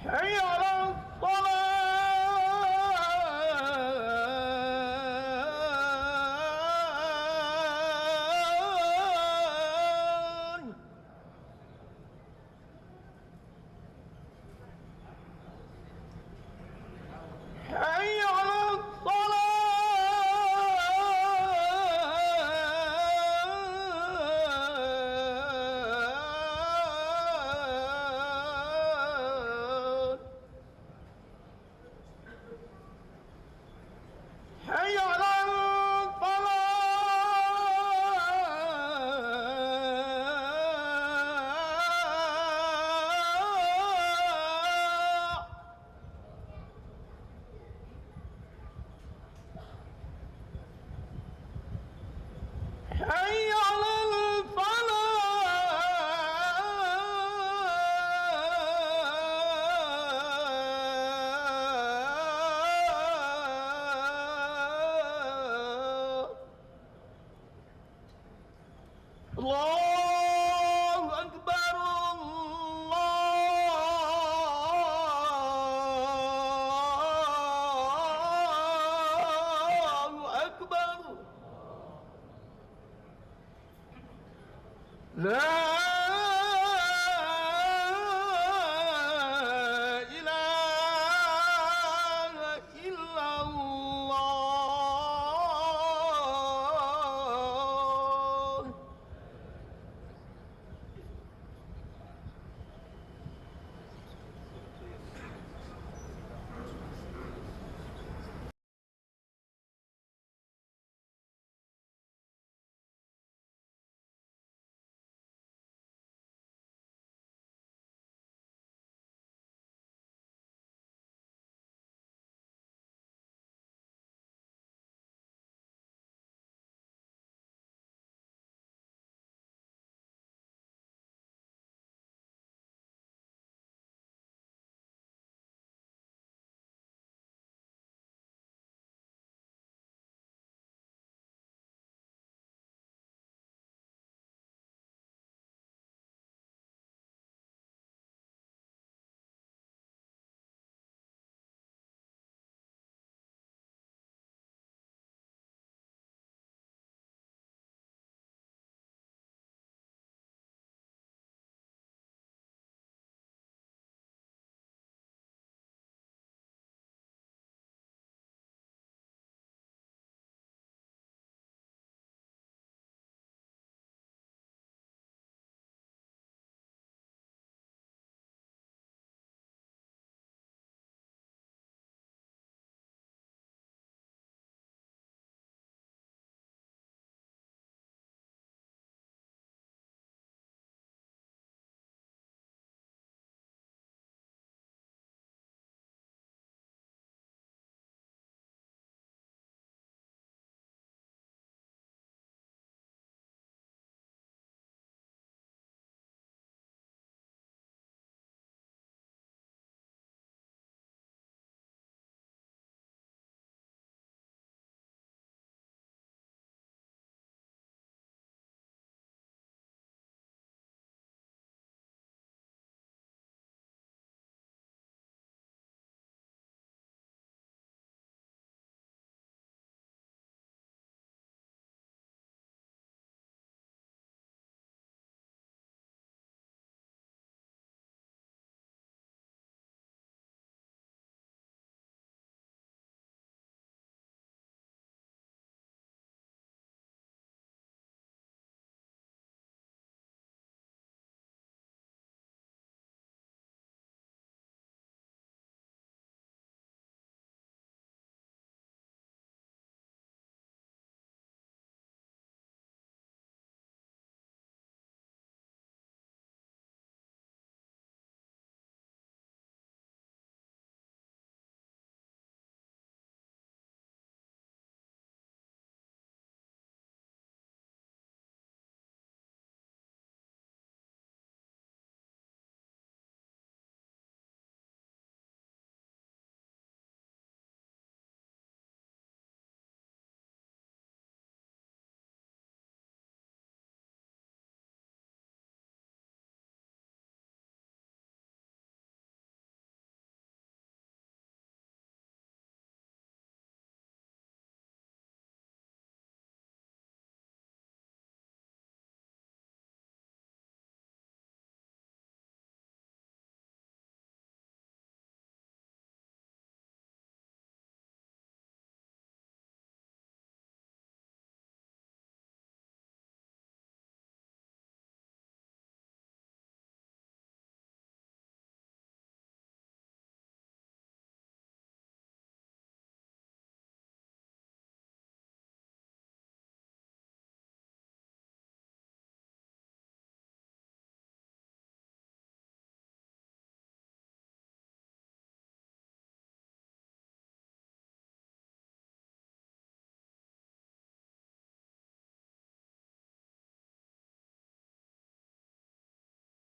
حي على الصلاة. حي على الصلاة. حي على الفلاح. حي على الفلاح. الله أكبر. الله أكبر. لا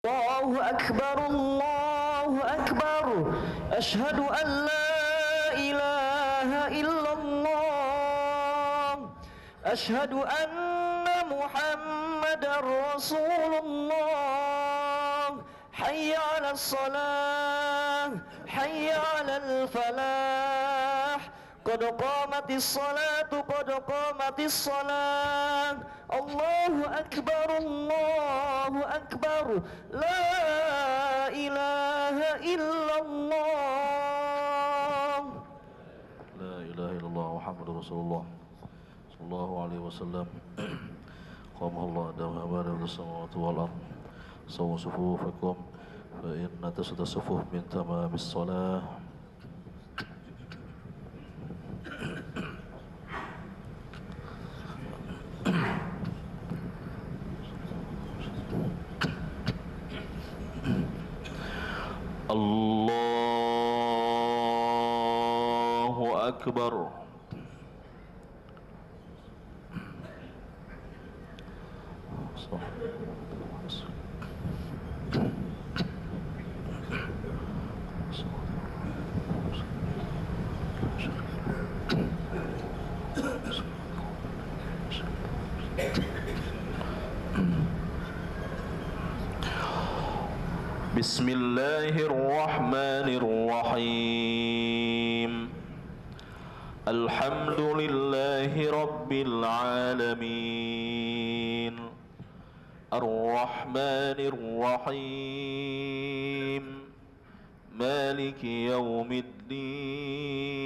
الله أكبر الله أكبر أشهد أن لا إله إلا الله أشهد أن محمدا رسول الله حي على الصلاة حي على الفلاح قد قامت الصلاة قد قامت الصلاة الله أكبر الله أكبر لا إله إلا الله لا إله إلا الله محمد رسول الله صلى الله عليه وسلم قام الله دام أبدا السماوات والأرض سووا صفوفكم فإن تسد الصفوف من تمام الصلاة الله أكبر بسم الله الرحمن الرحيم الحمد لله رب العالمين الرحمن الرحيم مالك يوم الدين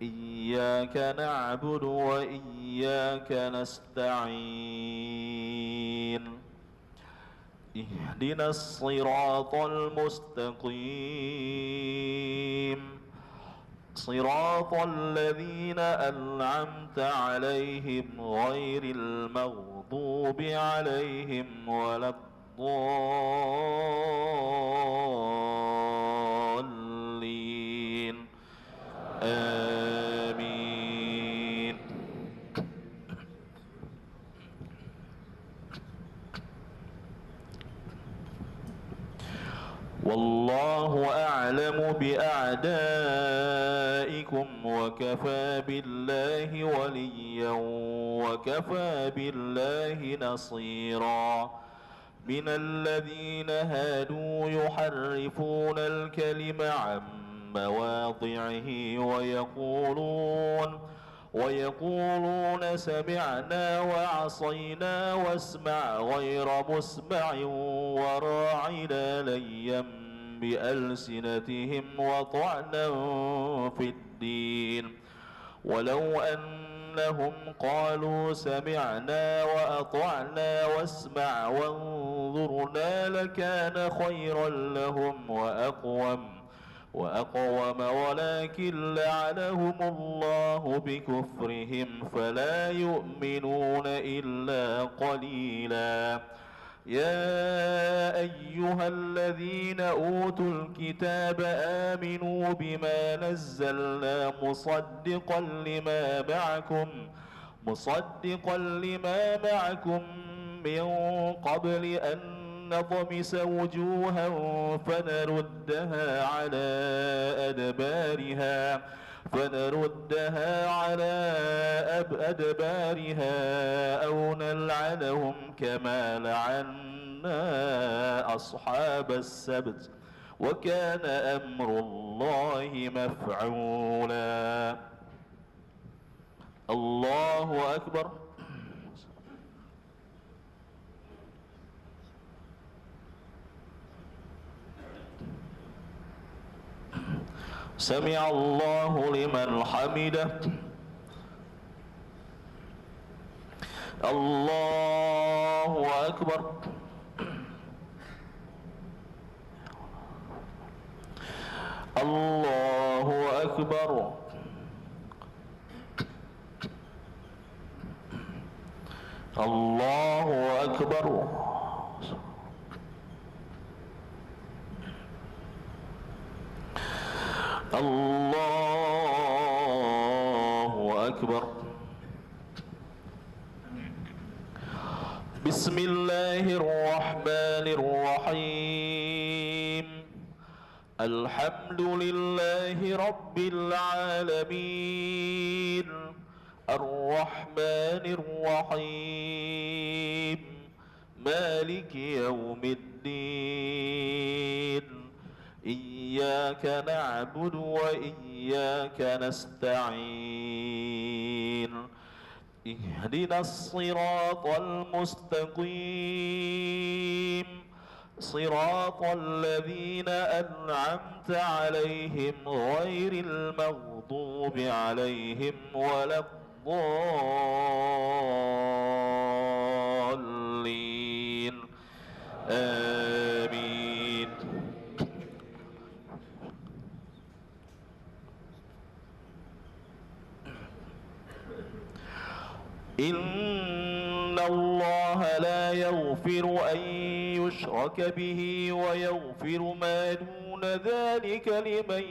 إياك نعبد وإياك نستعين اهدنا الصراط المستقيم صراط الذين أنعمت عليهم غير المغضوب عليهم ولا الضالين آمين والله أعلم بأعدائكم وكفى بالله وليا وكفى بالله نصيرا من الذين هادوا يحرفون الكلم عن مواضعه ويقولون سمعنا وعصينا واسمع غير مسمع وراعنا ليا بألسنتهم وطعنا في الدين ولو أنهم قالوا سمعنا وأطعنا واسمع وانظرنا لكان خيرا لهم وأقوم ولكن لعنهم الله بكفرهم فلا يؤمنون إلا قليلا يا أيها الذين أوتوا الكتاب آمنوا بما نزلنا مصدقا لما معكم من قبل أن نطمس وجوها فنردها على أدبارها أو نلعنهم كما لعنا أصحاب السبت وكان أمر الله مفعولا الله أكبر سمع الله لمن حمده الله أكبر الله أكبر الله أكبر الله أكبر بسم الله الرحمن الرحيم الحمد لله رب العالمين الرحمن الرحيم مالك يوم الدين إياك نعبد وإياك نستعين اهدنا الصراط المستقيم صراط الذين أنعمت عليهم غير المغضوب عليهم ولا الضالين آمين. إن الله لا يغفر أن يشرك به ويغفر ما دون ذلك لمن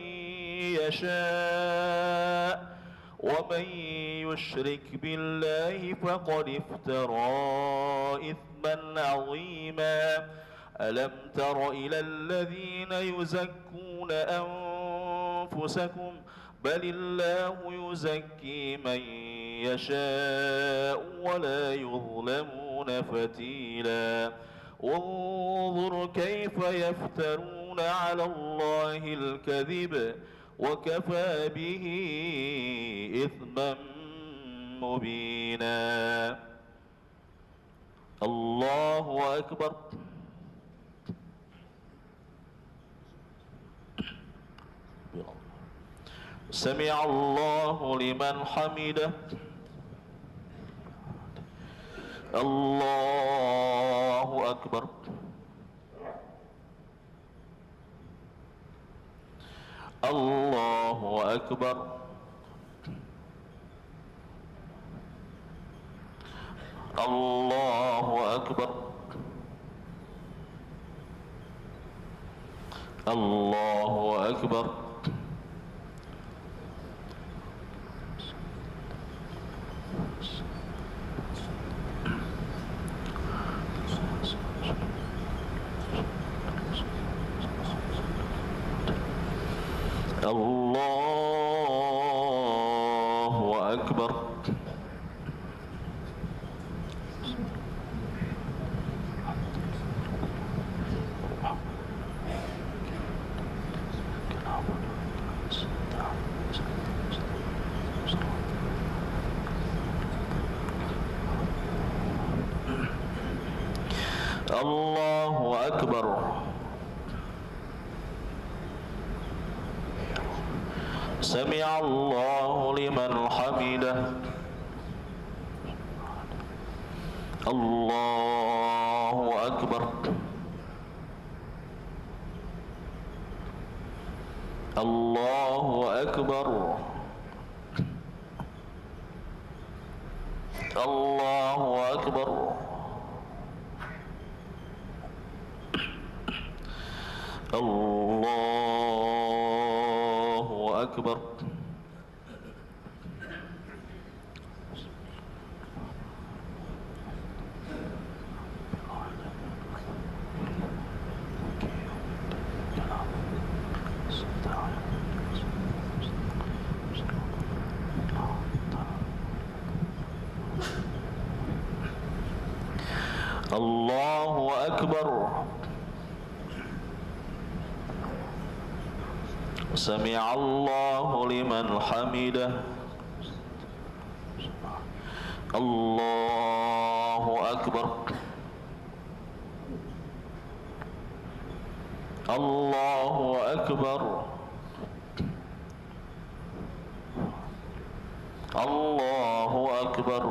يشاء ومن يشرك بالله فقد افترى إثما عظيما. ألم تر إلى الذين يزكون أنفسكم بل الله يزكي من يشاء ولا يظلمون فتيلا. انظر كيف يفترون على الله الكذب وكفى به إثما مبينا. الله أكبر. سمع الله لمن حمده. الله أكبر. الله أكبر. الله أكبر. الله أكبر. الله أكبر. الله أكبر. سمع الله لمن حمده. الله أكبر. الله أكبر. الله أكبر. الله أكبر. الله أكبر. سمع الله لمن حمده. الله أكبر. الله أكبر. الله أكبر.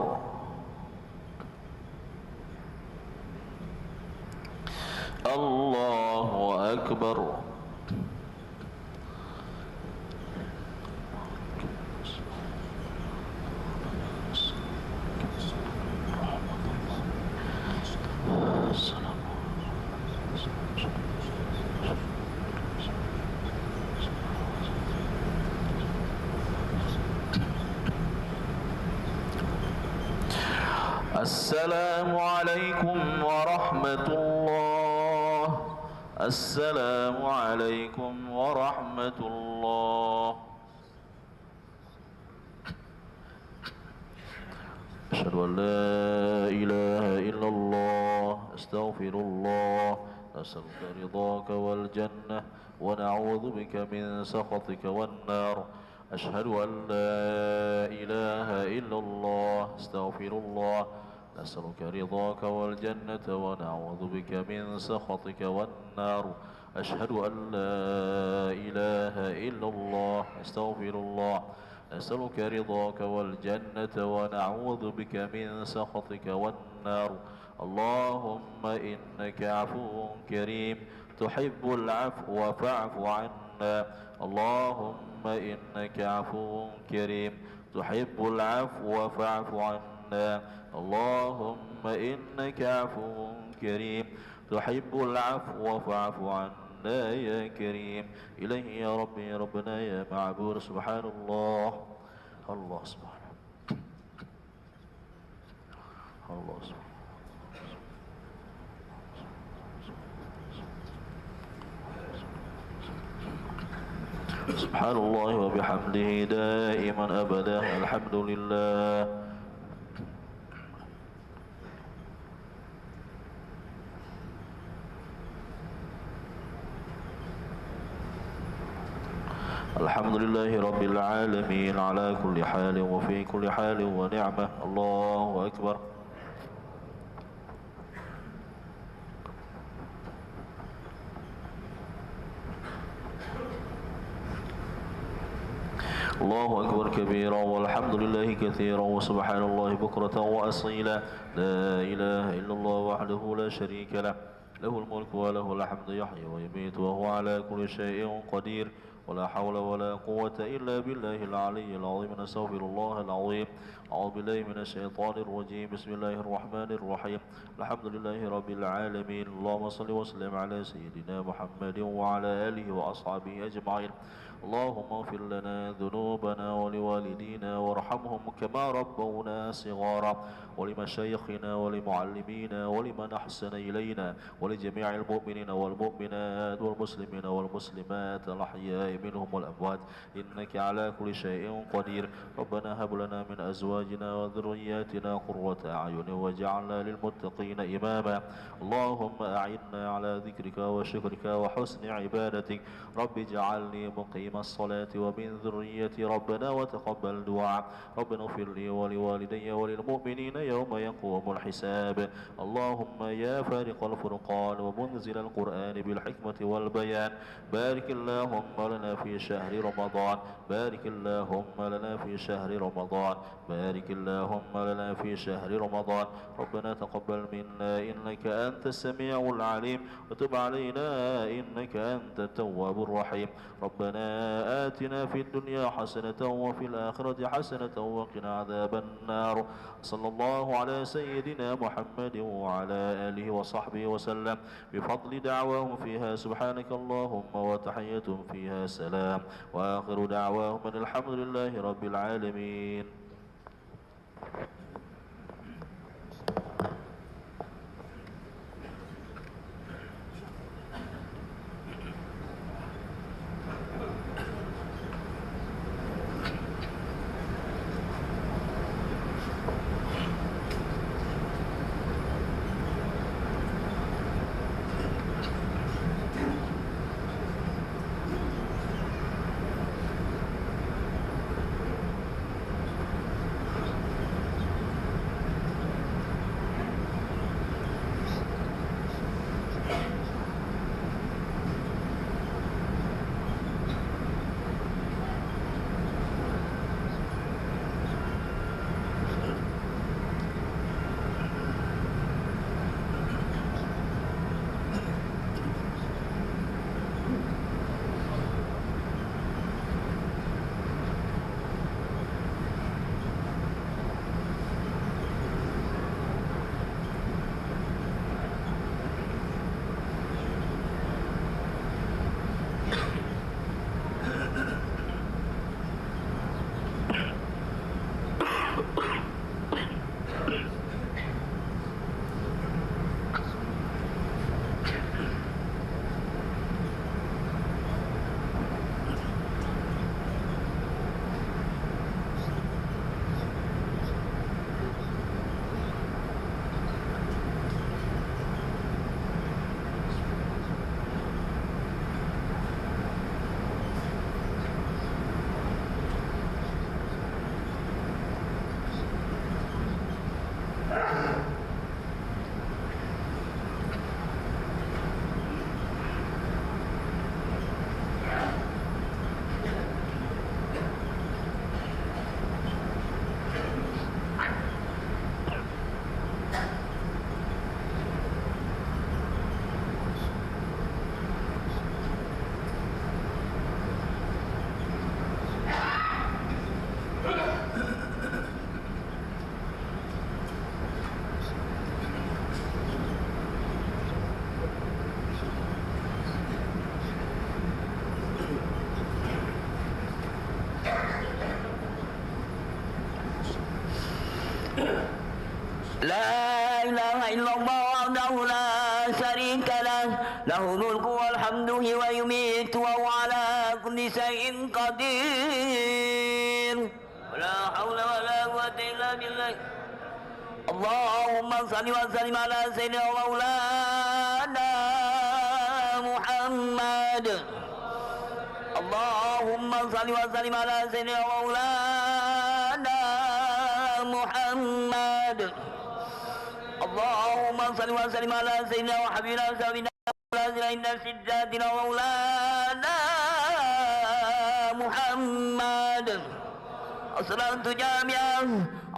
الله أكبر. السلام عليكم ورحمة الله. السلام عليكم ورحمة الله. أشهد أن لا إله إلا الله. أستغفر الله. نسألك رضاك والجنة ونعوذ بك من سخطك والنار. أشهد أن لا إله إلا الله. أستغفر الله. نسألك رضاك والجنة ونعوذ بك من سخطك والنار. أشهد أن لا إله إلا الله. أستغفر الله. نسألك رضاك والجنة ونعوذ بك من سخطك والنار. اللهم إنك عفو كريم تحب العفو فاعف عنا. اللهم إنك عفو كريم تحب العفو فاعف عنا. اللهم إنك عفو كريم تحب العفو فاعف عنا يا كريم. إليه يا ربي يا ربنا يا معبود. سبحان الله. الله سبحانه. الله سبحانه. سبحان الله وبحمده دائما أبدا. الحمد لله. الحمد لله رب العالمين على كل حال وفي كل حال ونعمة. الله أكبر. الله أكبر كبيرا والحمد لله كثيرا وسبحان الله بكرة وأصيلا. لا إله إلا الله وحده لا شريك له. له الملك وله الحمد يحيي ويميت وهو على كل شيء قدير. ولا حول ولا قوة إلا بالله العلي العظيم. نستغفر الله العظيم. أعوذ بالله من الشيطان الرجيم. بسم الله الرحمن الرحيم. الحمد لله رب العالمين. اللهم صل وسلم على سيدنا محمد وعلى آله وأصحابه أجمعين. اللهم اغفر لنا ذنوبنا ولوالدينا وارحمهم كما ربونا صغارا. ولمشايخنا ولمعلمينا ولمن أحسن إلينا ولجميع المؤمنين والمؤمنات والمسلمين والمسلمات الأحياء منهم والأموات إنك على كل شيء قدير. ربنا هب لنا من أزواجنا وذرياتنا قرة أعين واجعلنا للمتقين إماما. اللهم أعنا على ذكرك وشكرك وحسن عبادتك. رب اجعلني مقيم الصلاة ومن ذريتي ربنا وتقبل دعاء. ربنا اغفر لي ولوالدي وللمؤمنين يوم يقوم الحساب. اللهم يا فارق الفرقان ومنزل القرآن بالحكمة والبيان بارك اللهم لنا في شهر رمضان. بارك اللهم لنا في شهر رمضان. بارك اللهم لنا في شهر رمضان. ربنا تقبل منا إنك أنت السميع العليم وتب علينا إنك أنت التواب الرحيم. ربنا آتنا في الدنيا حسنة وفي الآخرة حسنة وقنا عذاب النار. صلى الله على سيدنا محمد وعلى آله وصحبه وسلم بفضل دعواهم فيها سبحانك اللهم وتحيتهم فيها سلام وآخر دعواهم أن الحمد لله رب العالمين. إله إلا الله وحده لا شريك له له الملك والحمد ويميت وهو على كل شيء قدير ولا حول ولا قوة إلا بالله اللهم صل وسلم على سيدنا مولانا محمد اللهم صل وسلم على سيدنا مولانا محمد اللهم صل وسلم على سيدنا وحبيبنا وسيدنا مولانا سيدنا مولانا محمد الصلاة جامعة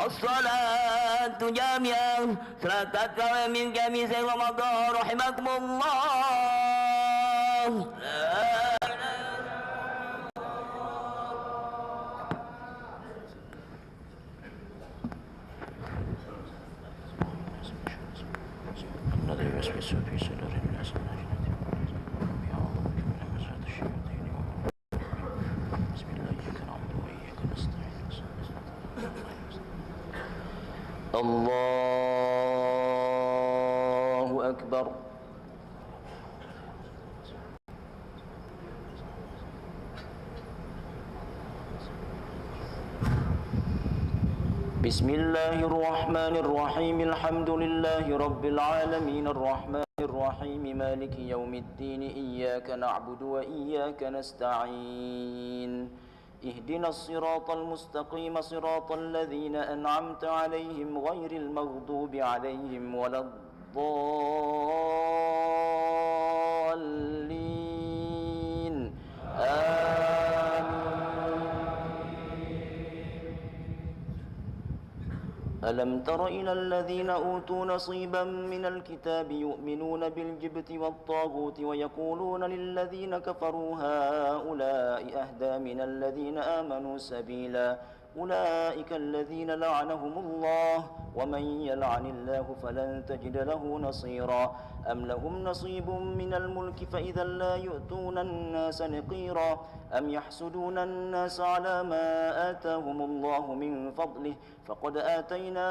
الصلاة جامعة صلاة من جميع رمضان رحمكم الله الذي يوسوس في صدور الناس من الجنة يعوذ بك من همزات الشياطين بسم الله إياك نعبد وإياك نستعين الله أكبر بسم الله الرحمن الرحيم الحمد لله رب العالمين الرحمن الرحيم مالك يوم الدين إياك نعبد وإياك نستعين اهدنا الصراط المستقيم صراط الذين أنعمت عليهم غير المغضوب عليهم ولا الضالين ألم تر إلى الذين أوتوا نصيبا من الكتاب يؤمنون بالجبت والطاغوت ويقولون للذين كفروا هؤلاء أهدى من الذين آمنوا سبيلا أولئك الذين لعنهم الله ومن يلعن الله فلن تجد له نصيرا أم لهم نصيب من الملك فإذا لا يؤتون الناس نقيرا أم يحسدون الناس على ما آتاهم الله من فضله فقد آتينا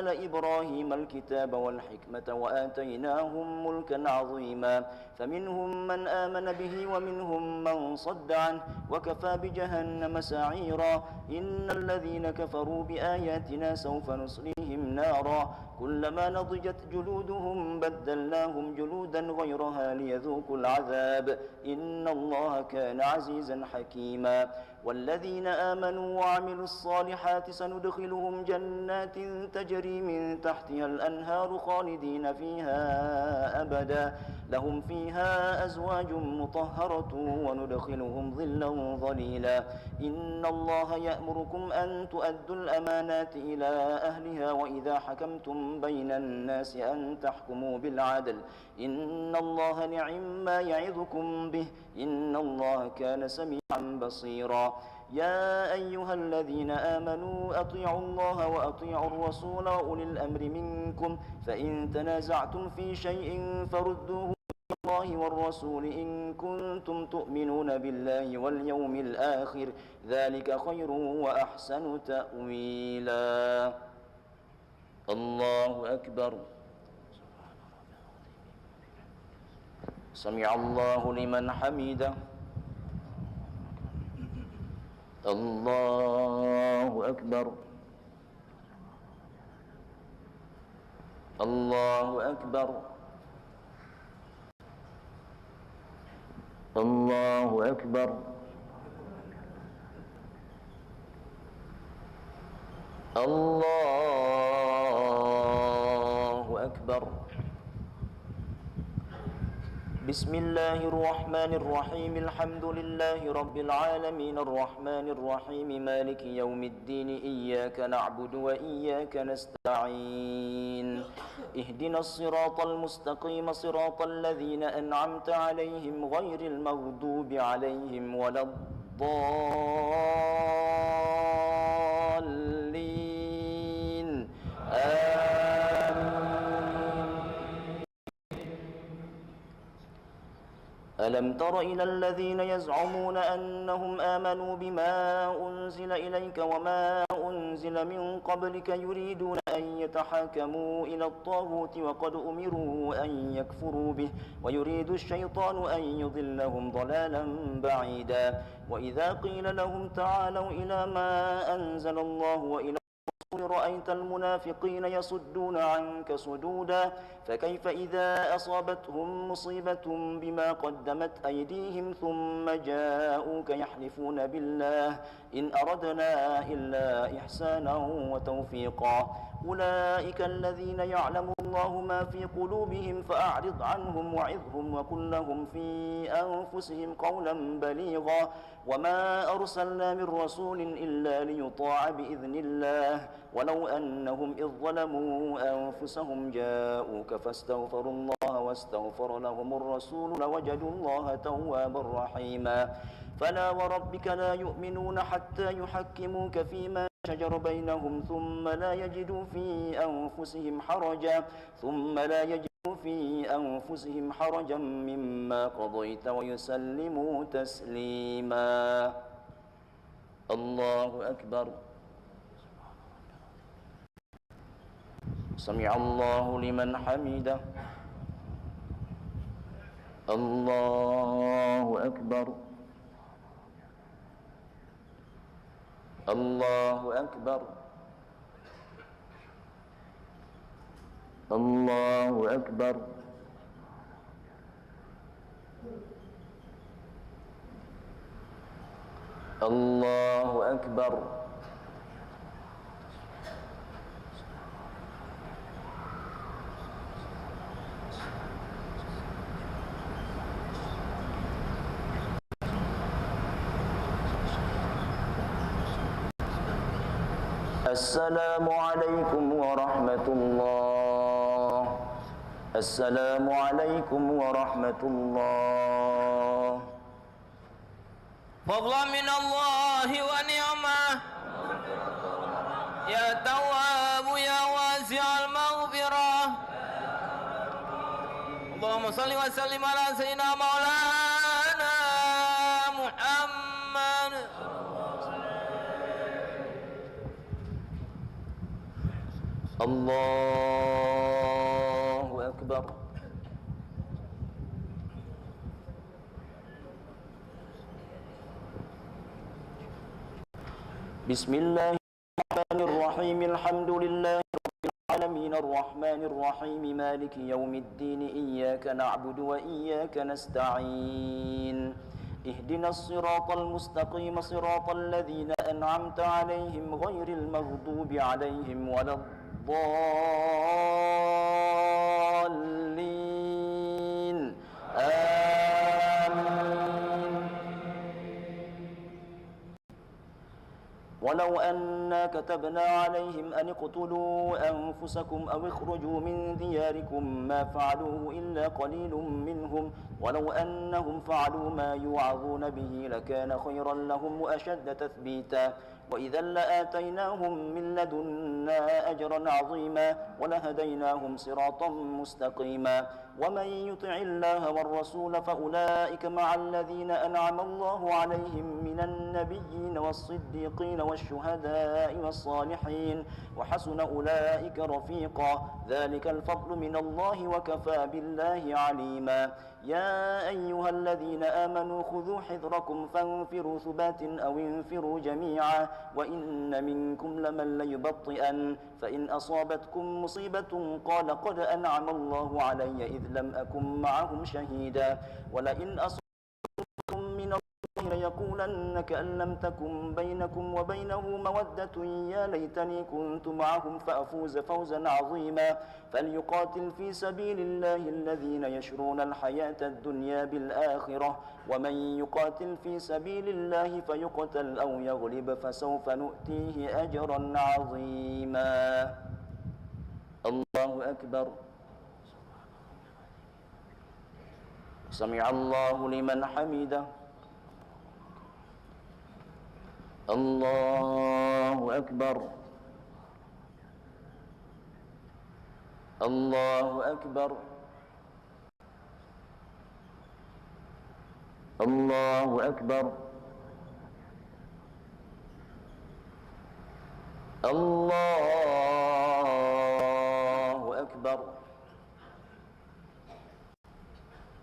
آل إبراهيم الكتاب والحكمة وآتيناهم ملكا عظيما فمنهم من آمن به ومنهم من صد عنه وكفى بجهنم سعيرا إن الذين كفروا بآياتنا سوف نصليهم نارا كلما نضجت جلودهم بدلناهم جلودا غيرها ليذوقوا العذاب إن الله كان عزيزا حكيما والذين آمنوا وعملوا الصالحات سندخلهم جنات تجري من تحتها الأنهار خالدين فيها أبدا لهم فيها أزواج مطهرة وندخلهم ظلا ظليلا إن الله يأمركم أن تؤدوا الأمانات إلى أهلها وإذا حكمتم بين الناس أن تحكموا بالعدل إن الله نعم ما يعظكم به إن الله كان سميعا بصيرا يا أيها الذين آمنوا أطيعوا الله وأطيعوا الرسول وأولي الأمر منكم فإن تنازعتم في شيء فردوه إلى الله والرسول إن كنتم تؤمنون بالله واليوم الآخر ذلك خير وأحسن تأويلا الله أكبر سمع الله لمن حمده الله أكبر الله أكبر الله أكبر الله أكبر بسم الله الرحمن الرحيم الحمد لله رب العالمين الرحمن الرحيم مالك يوم الدين إياك نعبد وإياك نستعين اهدنا الصراط المستقيم صراط الذين أنعمت عليهم غير المغضوب عليهم ولا الضالين ألم تر إلى الذين يزعمون أنهم آمنوا بما أنزل إليك وما أنزل من قبلك يريدون أن يتحاكموا إلى الطاغوت وقد أمروا أن يكفروا به ويريد الشيطان أن يضلهم ضلالا بعيدا وإذا قيل لهم تعالوا إلى ما أنزل الله وإلى رأيت المنافقين يصدون عنك صدودا فكيف إذا أصابتهم مصيبة بما قدمت أيديهم ثم جاءوك يحلفون بالله إن أردنا إلا إحسانا وتوفيقا أولئك الذين يعلم الله ما في قلوبهم فأعرض عنهم وعظهم وقل لهم في أنفسهم قولا بليغا وما أرسلنا من رسول إلا ليطاع بإذن الله ولو أنهم إذ ظلموا أنفسهم جاءوك فاستغفروا الله واستغفر لهم الرسول لوجدوا الله توابا رحيما فلا وربك لا يؤمنون حتى يحكموك فيما شجر بينهم ثم لا يجدوا في أنفسهم حرجا مما قضيت ويسلموا تسليما الله أكبر سمع الله لمن حمده الله أكبر الله أكبر الله أكبر الله أكبر السلام عليكم ورحمة الله السلام عليكم ورحمة الله فضلا من الله ونعمة يا تواب يا واسع المغفرة اللهم صل وسلم على سيدنا مولانا محمد الله أكبر بسم الله الرحمن الرحيم الحمد لله رب العالمين الرحمن الرحيم مالك يوم الدين إياك نعبد وإياك نستعين اهدنا الصراط المستقيم صراط الذين أنعمت عليهم غير المغضوب عليهم ولا الضالين آمين ولو أنا كتبنا عليهم أن اقتلوا أنفسكم أو اخرجوا من دياركم ما فعلوه إلا قليل منهم ولو أنهم فعلوا ما يوعظون به لكان خيرا لهم وأشد تثبيتا وإذا لآتيناهم من لدنا أجرا عظيما ولهديناهم صراطا مستقيما ومن يطع الله والرسول فأولئك مع الذين أنعم الله عليهم من النبيين والصديقين والشهداء والصالحين وحسن أولئك رفيقا ذلك الفضل من الله وكفى بالله عليما يا أيها الذين آمنوا خذوا حذركم فانفروا ثبات أو انفروا جميعا وإن منكم لمن ليبطئن فإن أصابتكم مصيبة قال قد أنعم الله علي إذ لم أكن معهم شهيدا ولئن أصابتكم من الله ليقولن كأن لم تكن بينكم وبينه مودة يا ليتني كنت معهم فأفوز فوزا عظيما فليقاتل في سبيل الله الذين يشرون الحياة الدنيا بالآخرة ومن يقاتل في سبيل الله فيقتل أو يغلب فسوف نؤتيه أجرا عظيما الله أكبر سمع الله لمن حمده الله أكبر الله أكبر الله أكبر الله أكبر.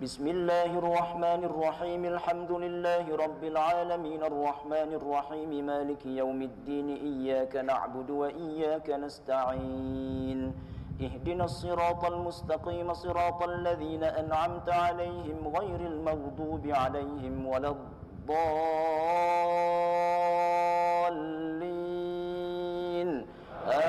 بسم الله الرحمن الرحيم. الحمد لله رب العالمين الرحمن الرحيم مالك يوم الدين إياك نعبد وإياك نستعين اهدنا الصراط المستقيم صراط الذين أنعمت عليهم غير المغضوب عليهم ولا الضالين آمين.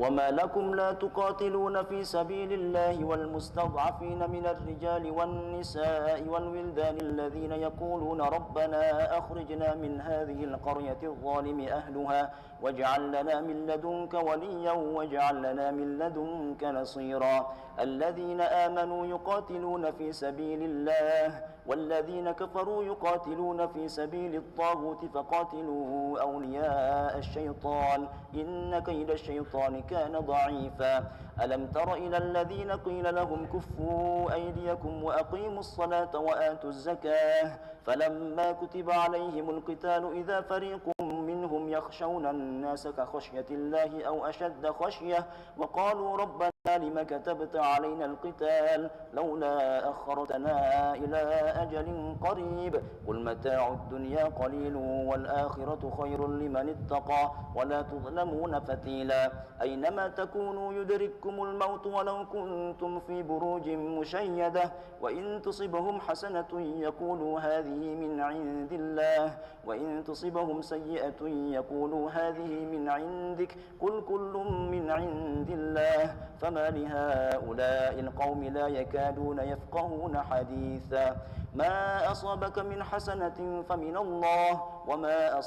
وما لكم لا تقاتلون في سبيل الله والمستضعفين من الرجال والنساء والولدان الذين يقولون ربنا أخرجنا من هذه القرية الظالم أهلها واجعل لنا من لدنك وليا واجعل لنا من لدنك نصيرا. الذين آمنوا يقاتلون في سبيل الله والذين كفروا يقاتلون في سبيل الطاغوت فقاتلوا أولياء الشيطان إن كيد الشيطان كان ضعيفا. ألم تر إلى الذين قيل لهم كفوا أيديكم وأقيموا الصلاة وآتوا الزكاة فلما كتب عليهم القتال إذا فريق منهم يخشون الناس كخشية الله أو أشد خشية وقالوا ربنا لم كتبت علينا القتال لولا أخرتنا إلى أجل قريب قل متاع الدنيا قليل والآخرة خير لمن اتقى ولا تظلمون فتيلا. أينما تكونوا يدرككم الموت ولو كنتم في بروج مشيدة وإن تصبهم حسنة يقولوا هذه من عند الله وإن تصبهم سيئة يقولوا هذه من عندك قل كل من عند الله فما لهؤلاء القوم لا يكادون يفقهون حديثا. ما أصابك من حسنة فمن الله وما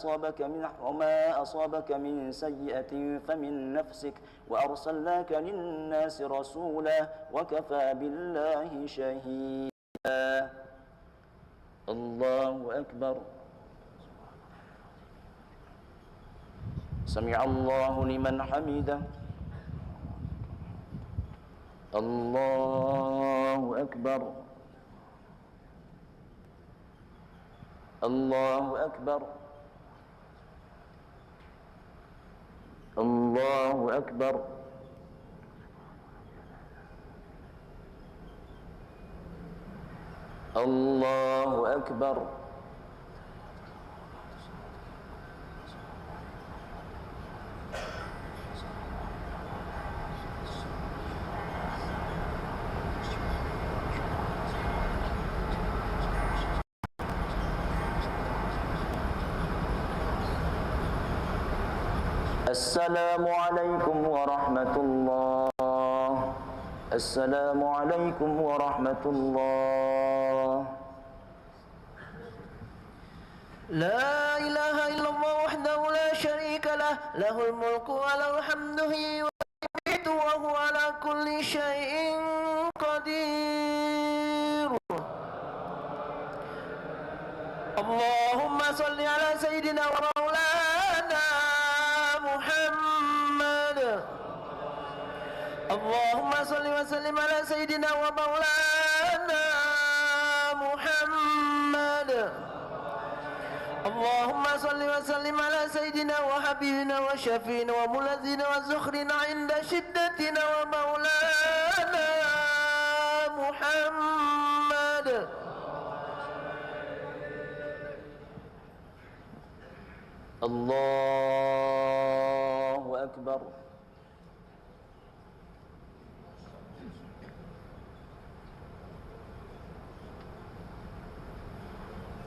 أصابك من سيئة فمن نفسك وأرسلناك للناس رسولا وكفى بالله شهيدا. الله أكبر. سمع الله لمن حمده. الله أكبر. الله أكبر. الله أكبر. الله أكبر. السلام عليكم ورحمة الله. السلام عليكم ورحمة الله. لا إله إلا الله وحده لا شريك له له الملك وله الحمد ويميت وهو على كل شيء قدير. اللهم صل على سيدنا ومولانا محمد. اللهم صل وسلم على سيدنا ومولانا محمد. اللهم صل وسلم على سيدنا وحبيبنا وشفينا وملذنا وزخرنا عند شدتنا ومولانا محمد. الله أكبر.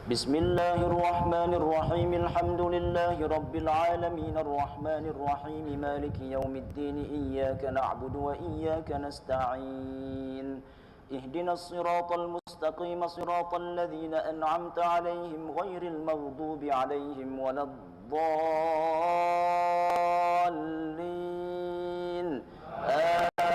بسم الله الرحمن الرحيم. الحمد لله رب العالمين الرحمن الرحيم مالك يوم الدين إياك نعبد وإياك نستعين اهدنا الصراط المستقيم صراط الذين أنعمت عليهم غير المغضوب عليهم ولا الضالين آمين.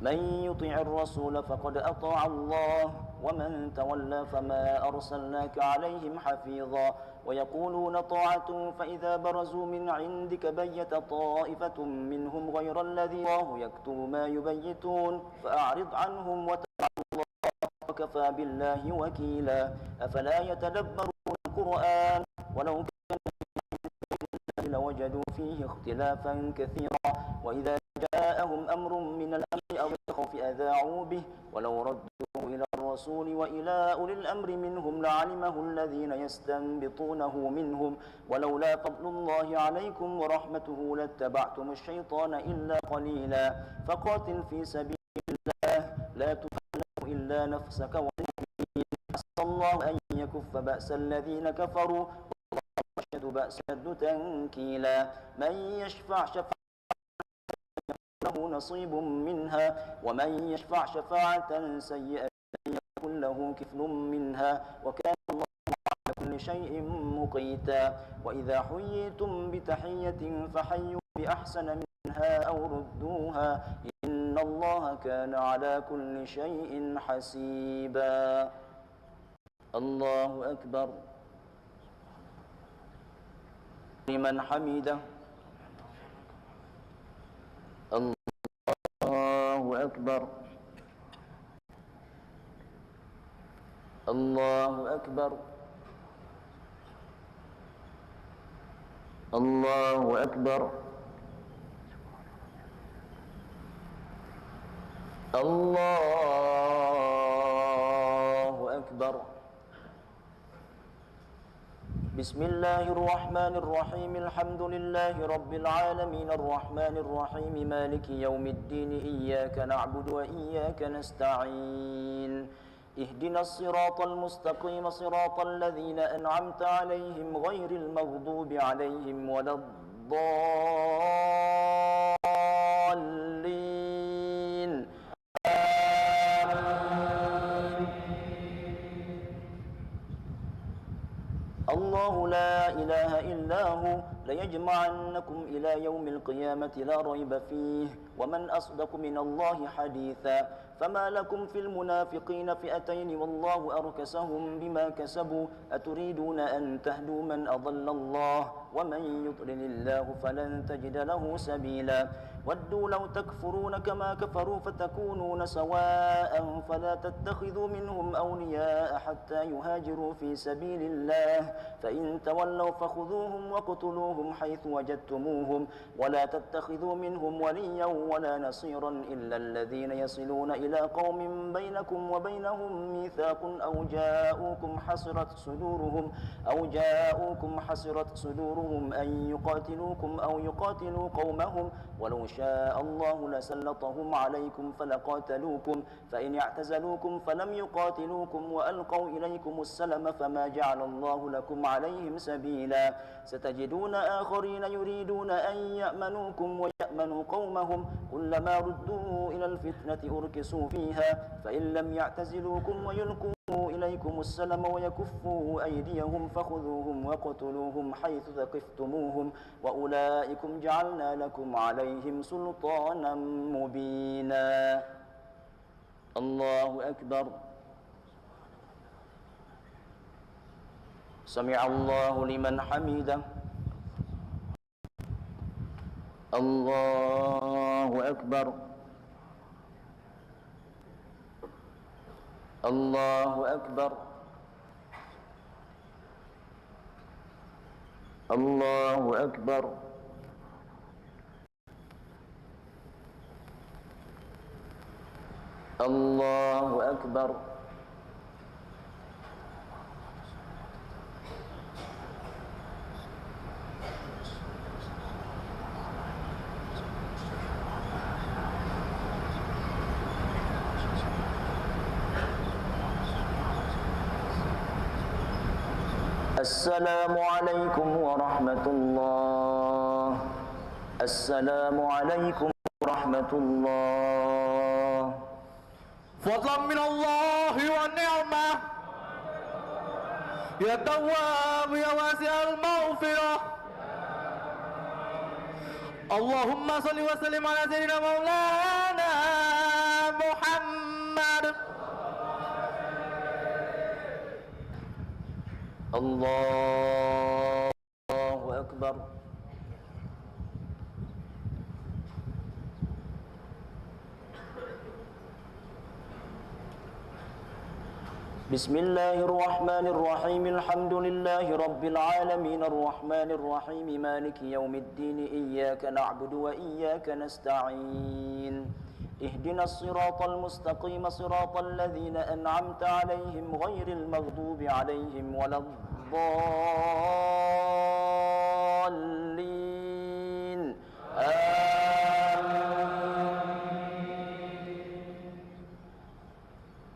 من يطع الرسول فقد أطاع الله ومن تولى فما أرسلناك عليهم حفيظا ويقولون طاعة فإذا برزوا من عندك بيت طائفة منهم غير الذي الله يكتب ما يبيتون فأعرض عنهم وتبع الله وكفى بالله وكيلا أفلا يتدبرون القرآن ولو كان لوجدوا فيه اختلافا كثيرا وإذا جاءهم أمر من الأمر أو الخوف أذاعوا به ولو ردوه إلى الرسول وإلى أولي الأمر منهم لعلمه الذين يستنبطونه منهم ولولا فضل الله عليكم ورحمته لاتبعتم الشيطان إلا قليلا فقاتل في سبيل الله لا تكلف إلا نفسك والمؤمنين عسى الله أن يكف بأس الذين كفروا أشد بأسا تنكيلا من يشفع شفاعة له نصيب منها ومن يشفع شفاعة سيئة يكن له كفل منها وكان الله على كل شيء مقيتا وإذا حييتم بتحية فحيوا بأحسن منها أو ردوها إن الله كان على كل شيء حسيبا الله أكبر لمن حمده الله أكبر الله أكبر الله أكبر الله أكبر بسم الله الرحمن الرحيم الحمد لله رب العالمين الرحمن الرحيم مالك يوم الدين إياك نعبد وإياك نستعين اهدنا الصراط المستقيم صراط الذين أنعمت عليهم غير المغضوب عليهم ولا الضالين الله لا إله إلا هو ليجمعنكم إلى يوم القيامة لا ريب فيه ومن أصدق من الله حديثا فما لكم في المنافقين فئتين والله أركسهم بما كسبوا أتريدون أن تهدوا من أضل الله ومن يضلل الله فلن تجد له سبيلا ودوا لو تكفرون كما كفروا فتكونون سواء فلا تتخذوا منهم أولياء حتى يهاجروا في سبيل الله فإن تولوا فخذوهم وقتلوهم حيث وجدتموهم ولا تتخذوا منهم وليا ولا نصيرا إلا الذين يصلون إلى قوم بينكم وبينهم ميثاق أو جاءوكم حسرت صدورهم أن يقاتلوكم أو يقاتلوا قومهم ولو شاء الله لسلطهم عليكم فلقاتلوكم فإن اعتزلوكم فلم يقاتلوكم وألقوا إليكم السلم فما جعل الله لكم عليهم سبيلا ستجدون آخرين يريدون أن يأمنوكم ويأمنوا قومهم كلما ردوا إلى الفتنة أركسوا فيها فإن لم يعتزلوكم ويلقوا إليكم السلم ويكفوا أيديهم فخذوهم وقتلوهم حيث ثقفتموهم وأولئكم جعلنا لكم عليهم سلطانا مبينا الله أكبر سمع الله لمن حمده الله أكبر الله أكبر الله أكبر الله أكبر السلام عليكم ورحمة الله السلام عليكم ورحمة الله فضلا من الله والنعمة يا تواب يا واسع المغفرة اللهم صل وسلم على سيدنا مولانا الله أكبر. بسم الله الرحمن الرحيم الحمد لله رب العالمين الرحمن الرحيم مالك يوم الدين إياك نعبد وإياك نستعين اهدنا الصراط المستقيم صراط الذين أنعمت عليهم غير المغضوب عليهم ولا الضالين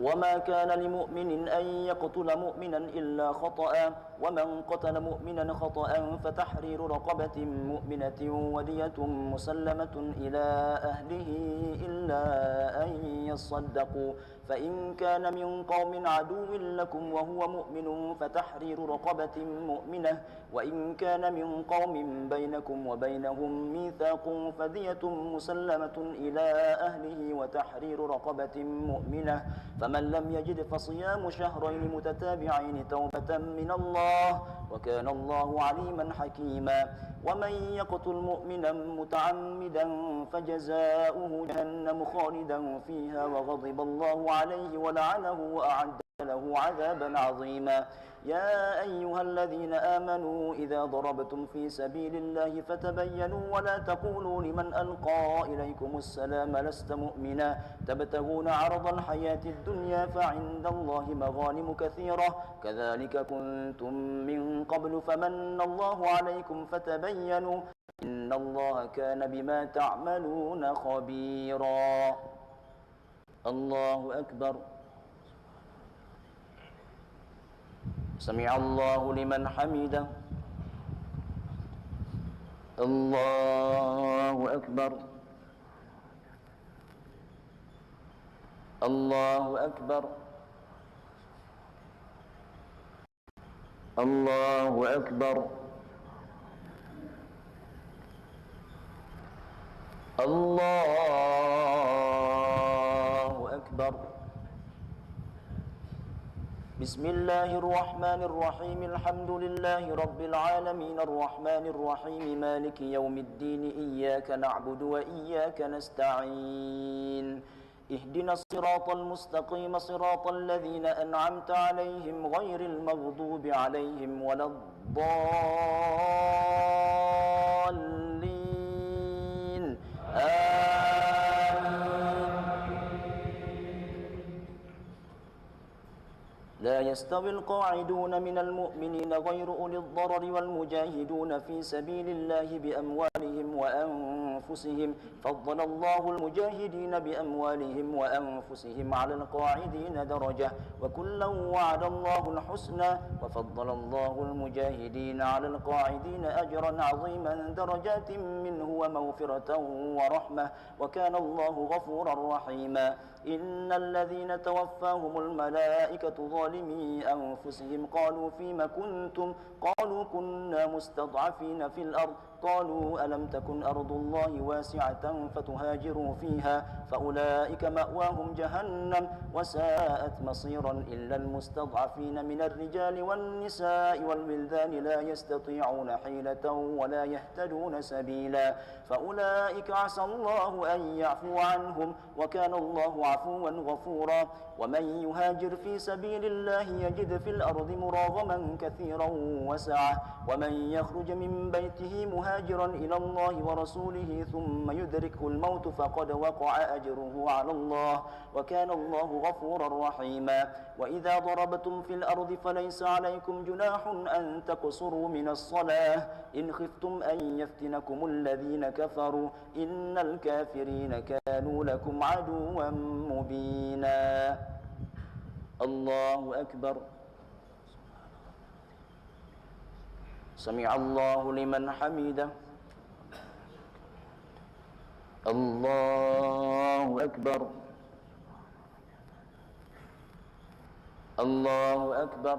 وما كان لمؤمن أن يقتل مؤمنا إلا خطأ ومن قتل مؤمنا خطأ فتحرير رقبة مؤمنة ودية مسلمة إلى أهله إلا أن يصدقوا فإن كان من قوم عدو لكم وهو مؤمن فتحرير رقبة مؤمنة وإن كان من قوم بينكم وبينهم ميثاق فدية مسلمة إلى أهله وتحرير رقبة مؤمنة فمن لم يجد فصيام شهرين متتابعين توبة من الله وكان الله عليما حكيما ومن يقتل مؤمنا متعمدا فجزاؤه جهنم خالدا فيها وغضب الله عليه ولعنه وأعد له عذابا عظيما يا أيها الذين آمنوا إذا ضربتم في سبيل الله فتبينوا ولا تقولوا لمن ألقى إليكم السلام لست مؤمنا تبتغون عرض الحياة الدنيا فعند الله مغانم كثيرة كذلك كنتم من قبل فمن الله عليكم فتبينوا إن الله كان بما تعملون خبيرا. الله أكبر. سمع الله لمن حمده. الله أكبر. الله أكبر. الله أكبر. الله أكبر. بسم الله الرحمن الرحيم الحمد لله رب العالمين الرحمن الرحيم مالك يوم الدين إياك نعبد وإياك نستعين اهدنا الصراط المستقيم صراط الذين أنعمت عليهم غير المغضوب عليهم ولا الضالين لا يستوي القاعدون من المؤمنين غير أولي الضرر والمجاهدون في سبيل الله بأموالهم وأنفسهم فضل الله المجاهدين بأموالهم وأنفسهم على القاعدين درجة وكلا وعد الله الحسنى وفضل الله المجاهدين على القاعدين أجرا عظيما درجات منه ومغفرة ورحمة وكان الله غفورا رحيما إن الذين توفاهم الملائكة ظالمي أنفسهم قالوا فيما كنتم قالوا كنا مستضعفين في الأرض قالوا ألم تكن أرض الله واسعة فتهاجروا فيها فأولئك مأواهم جهنم وساءت مصيرا إلا المستضعفين من الرجال والنساء والولدان لا يستطيعون حيلة ولا يهتدون سبيلا فأولئك عسى الله أن يعفو عنهم وكان الله عفوا غفورا ومن يهاجر في سبيل الله يجد في الأرض مراغما كثيرا وسعة ومن يخرج من بيته مهاجرا إلى الله ورسوله ثم يدركه الموت فقد وقع أجره على الله وكان الله غفورا رحيما وإذا ضربتم في الأرض فليس عليكم جناح أن تقصروا من الصلاة إن خفتم أن يفتنكم الذين كفروا إن الكافرين كانوا لكم عدوا مبينا. الله أكبر. سمع الله لمن حمده. الله أكبر. الله أكبر.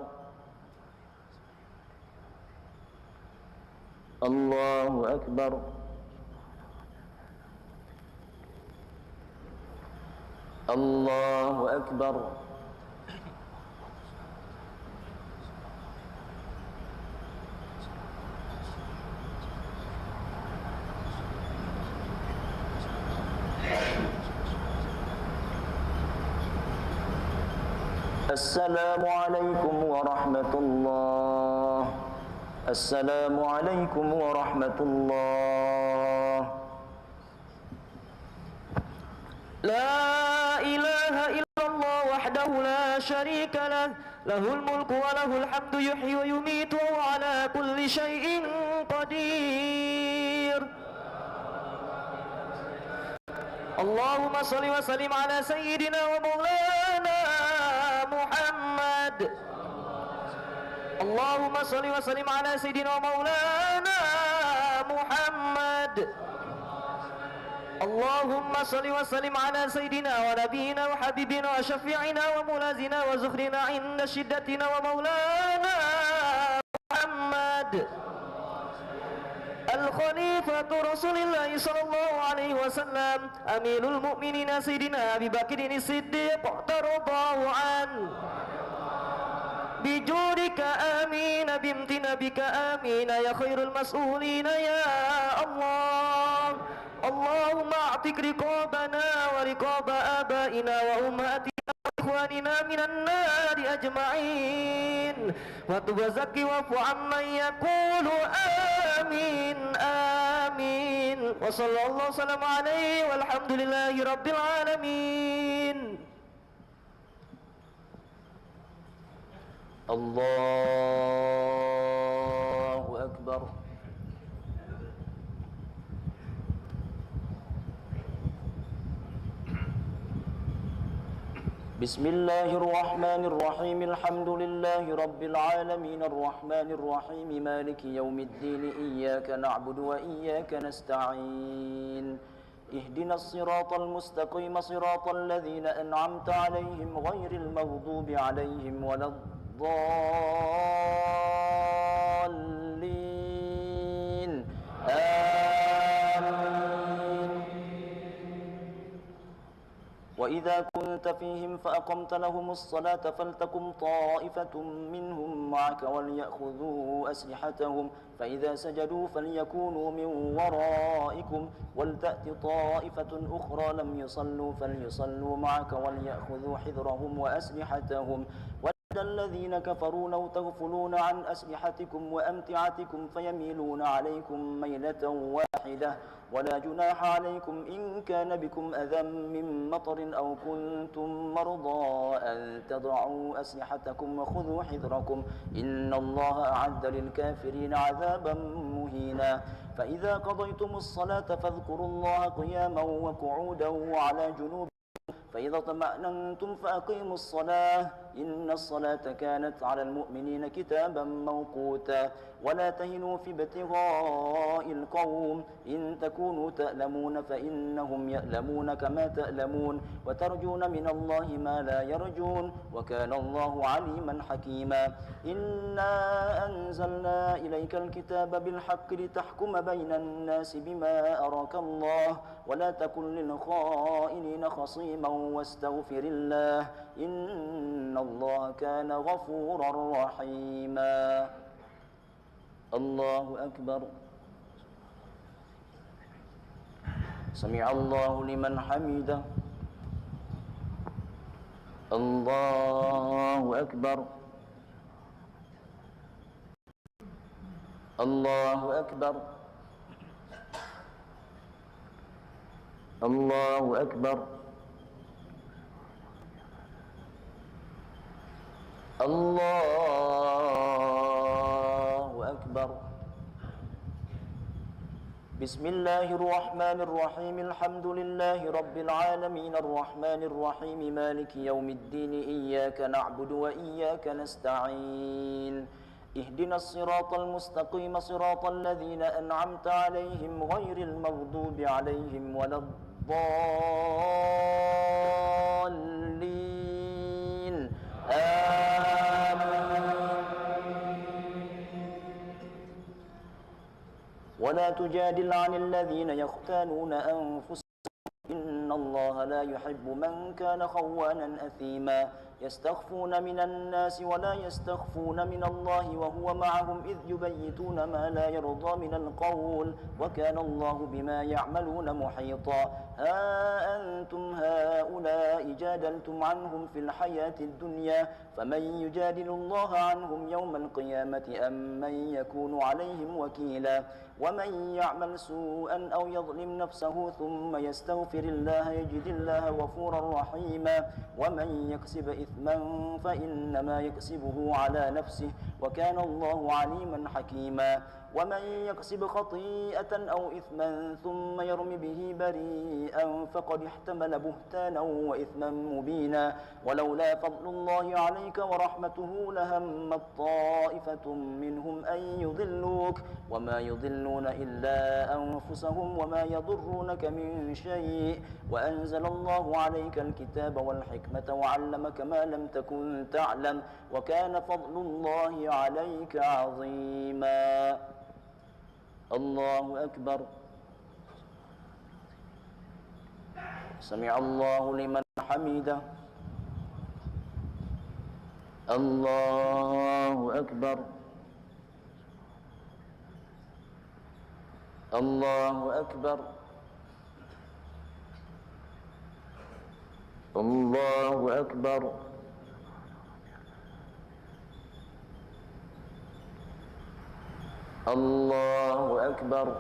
الله أكبر. الله أكبر. السلام عليكم ورحمة الله. السلام عليكم ورحمة الله. لا إله إلا الله وحده لا شريك له له الملك وله الحمد يحيي ويميت وهو على كل شيء قدير. اللهم صل وسلم على سيدنا ومولانا محمد. اللهم صل وسلم على سيدنا ومولانا محمد. اللهم صل وسلم على سيدنا ونبينا وحبيبنا وشفيعنا وملاذنا وزخرنا عند شدتنا ومولانا محمد الخليفة رسول الله صلى الله عليه وسلم أمير المؤمنين سيدنا أبي بكر الصديق رضي الله عنه. بجودك آمين بامتنابك آمين يا خير المسؤولين يا الله. اللهم اعتق رقابنا ورقاب آبائنا وأمهاتنا وإخواننا من النار أجمعين وتب وزكي واعف عمن يقول آمين آمين وصلى الله وسلم عليه والحمد لله رب العالمين. الله أكبر. بسم الله الرحمن الرحيم الحمد لله رب العالمين الرحمن الرحيم مالك يوم الدين إياك نعبد وإياك نستعين اهدنا الصراط المستقيم صراط الذين أنعمت عليهم غير المغضوب عليهم ولا الضالين آمين. وإذا كنت فيهم فأقمت لهم الصلاة فلتقم طائفة منهم معك وليأخذوا أسلحتهم فإذا سجدوا فليكونوا من ورائكم ولتأت طائفة أخرى لم يصلوا فليصلوا معك وليأخذوا حذرهم وأسلحتهم ود الذين كفروا لو تغفلون عن أسلحتكم وأمتعتكم فيميلون عليكم ميلة واحدة ولا جناح عليكم إن كان بكم أذى من مطر أو كنتم مرضى أن تضعوا أسلحتكم وخذوا حذركم إن الله أعد للكافرين عذابا مهينا. فإذا قضيتم الصلاة فاذكروا الله قياما وقعودا وعلى جنوبكم فإذا اطمأننتم فأقيموا الصلاة إن الصلاة كانت على المؤمنين كتابا موقوتا ولا تهنوا في ابتغاء القوم إن تكونوا تألمون فإنهم يألمون كما تألمون وترجون من الله ما لا يرجون وكان الله عليما حكيما. إنا أنزلنا إليك الكتاب بالحق لتحكم بين الناس بما أراك الله ولا تكن للخائنين خصيما واستغفر الله إن الله كان غفورا رحيما. الله أكبر. سمع الله لمن حمده. الله أكبر. الله أكبر. الله أكبر. الله أكبر. بسم الله الرحمن الرحيم الحمد لله رب العالمين الرحمن الرحيم مالك يوم الدين إياك نعبد وإياك نستعين اهدنا الصراط المستقيم صراط الذين أنعمت عليهم غير المغضوب عليهم ولا الضالين ولا تجادل عن الذين يختانون أنفسهم إن إن الله لا يحب من كان خوانا أثيما يستخفون من الناس ولا يستخفون من الله وهو معهم إذ يبيتون ما لا يرضى من القول وكان الله بما يعملون محيطا ها أنتم هؤلاء جادلتم عنهم في الحياة الدنيا فمن يجادل الله عنهم يوم القيامة أم من يكون عليهم وكيلا ومن يعمل سوءا أو يظلم نفسه ثم يستغفر الله يجد الله غفورا رحيما ومن يكسب إثما فإنما يكسبه على نفسه وكان الله عليما حكيما ومن يكسب خطيئة أو إثما ثم يرم به بريئا فقد احتمل بهتانا وإثما مبينا ولولا فضل الله عليك ورحمته لهمت طائفة منهم أن يضلوك وما يضلون إلا أنفسهم وما يضرونك من شيء وأنزل الله عليك الكتاب والحكمة وعلمك ما لم تكن تعلم وكان فضل الله عليك عظيما الله أكبر سمع الله لمن حمده الله أكبر الله أكبر الله أكبر الله أكبر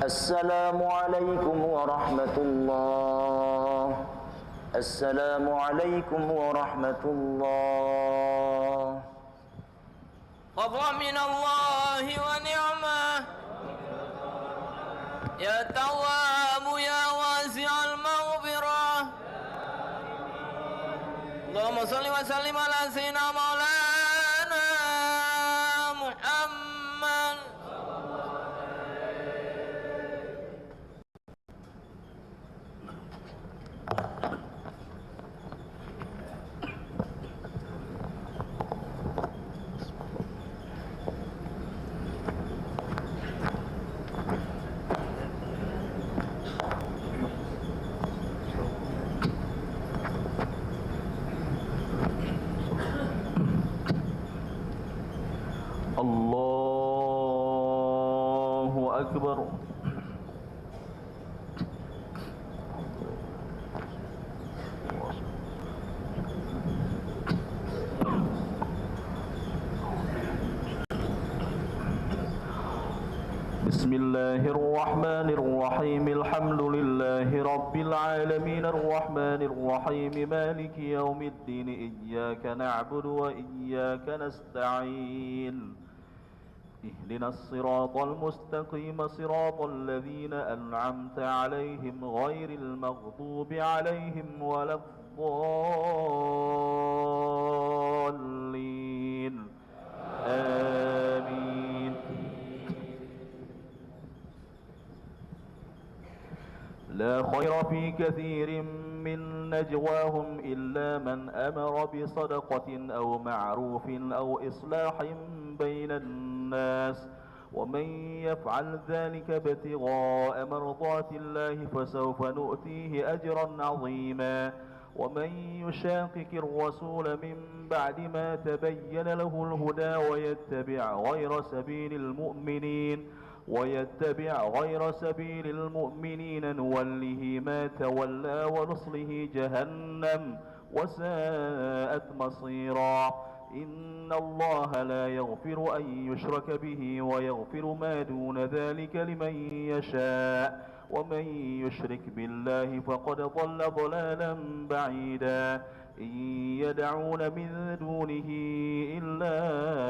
السلام عليكم ورحمة الله السلام عليكم ورحمة الله فضلا من الله ونعمة يا تواب يا واسع المغفرة اللهم صل وسلم على سيدنا مولانا محمد الله أكبر بسم الله الرحمن الرحيم الحمد لله رب العالمين الرحمن الرحيم مالك يوم الدين إياك نعبد وإياك نستعين اهدنا الصراط المستقيم صراط الذين أنعمت عليهم غير المغضوب عليهم ولا الضالين آمين لا خير في كثير من نجواهم إلا من أمر بصدقة أو معروف أو إصلاح بين الناس ومن يفعل ذلك ابتغاء مرضات الله فسوف نؤتيه أجرا عظيما ومن يشاقق الرسول من بعد ما تبين له الهدى ويتبع غير سبيل المؤمنين نوله ما تولى ونصله جهنم وساءت مصيرا إن الله لا يغفر أن يشرك به ويغفر ما دون ذلك لمن يشاء ومن يشرك بالله فقد ضل ضلالا بعيدا إن يدعون من دونه إلا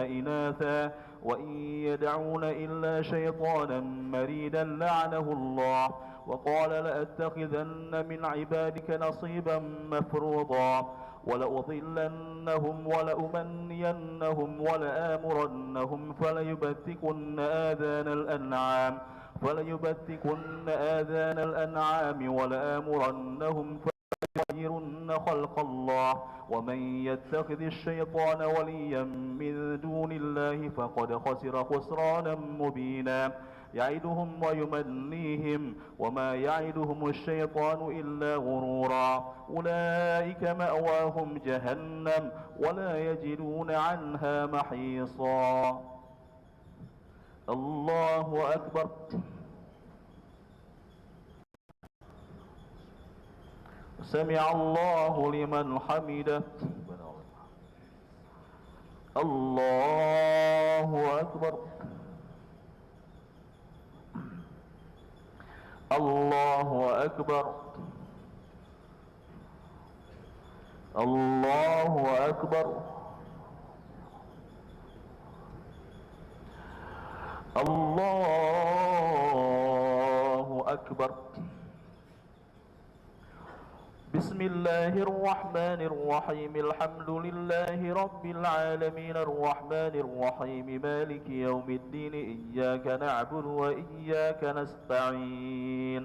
إناثا وإن يدعون إلا شيطانا مريدا لعنه الله وقال لأتخذن من عبادك نصيبا مفروضا ولأضلنهم ولأمنينهم ولآمرنهم فليبتكن آذان الأنعام فليبتكن آذان الأنعام ولآمرنهم فليغيرن خلق الله ومن يتخذ الشيطان وليا من دون الله فقد خسر خسرانا مبينا يعدهم ويمنيهم وما يعدهم الشيطان إلا غرورا أولئك مأواهم جهنم ولا يجدون عنها محيصا الله أكبر سمع الله لمن حمده الله أكبر الله أكبر الله أكبر الله أكبر بسم الله الرحمن الرحيم الحمد لله رب العالمين الرحمن الرحيم مالك يوم الدين إياك نعبد وإياك نستعين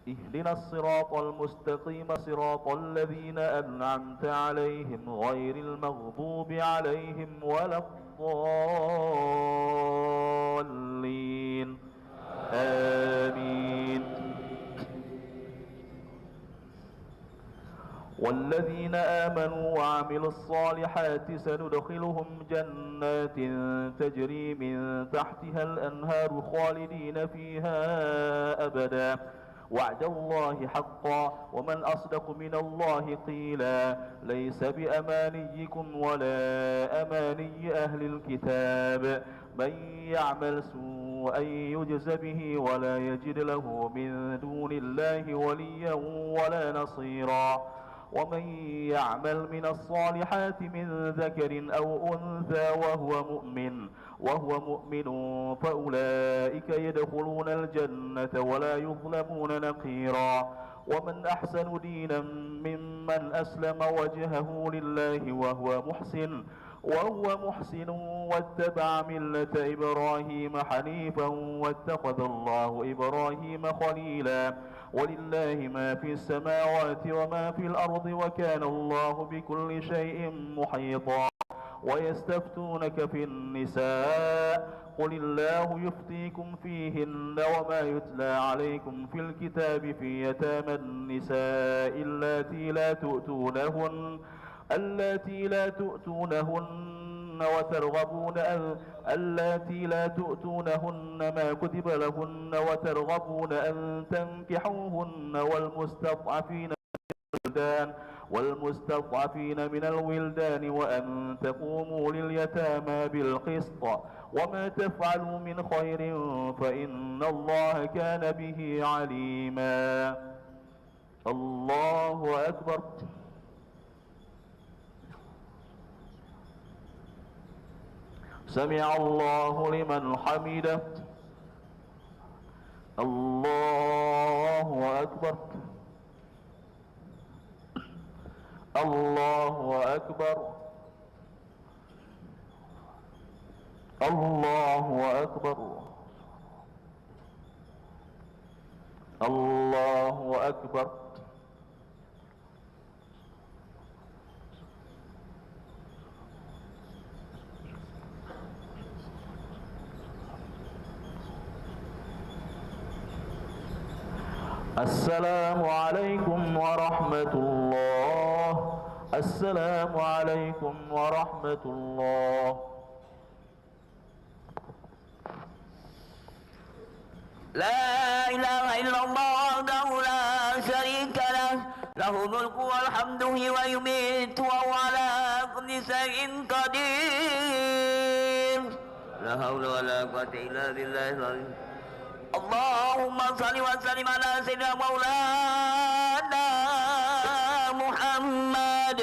اهدنا الصراط المستقيم صراط الذين أنعمت عليهم غير المغضوب عليهم ولا الضالين آمين والذين آمنوا وعملوا الصالحات سندخلهم جنات تجري من تحتها الأنهار خالدين فيها أبدا وعد الله حقا ومن أصدق من الله قيلا ليس بأمانيكم ولا أماني أهل الكتاب من يعمل سوءا يجز به ولا يجد له من دون الله وليا ولا نصيرا ومن يعمل من الصالحات من ذكر أو أنثى وهو مؤمن فأولئك يدخلون الجنة ولا يظلمون نقيرا ومن أحسن دينا ممن أسلم وجهه لله وهو محسن واتبع ملة إبراهيم حنيفا واتخذ الله إبراهيم خليلا ولله ما في السماوات وما في الأرض وكان الله بكل شيء محيطا ويستفتونك في النساء قل الله يفتيكم فيهن وما يتلى عليكم في الكتاب في يتامى النساء اللاتي لا تؤتونهن ما كتب لهن وترغبون أن تنكحوهن والمستضعفين من الولدان وأن تقوموا لليتامى بالقسط وما تفعلوا من خير فإن الله كان به عليما الله أكبر سمع الله لمن حمده الله أكبر الله أكبر الله أكبر الله أكبر السلام عليكم ورحمة الله السلام عليكم ورحمة الله لا إله إلا الله وحده لا شريك له له الملك والحمد ويميت وهو على كل شيء قدير لا حول ولا قوة إلا بالله العلي اللهم صل وسلم على سيدنا مولانا محمد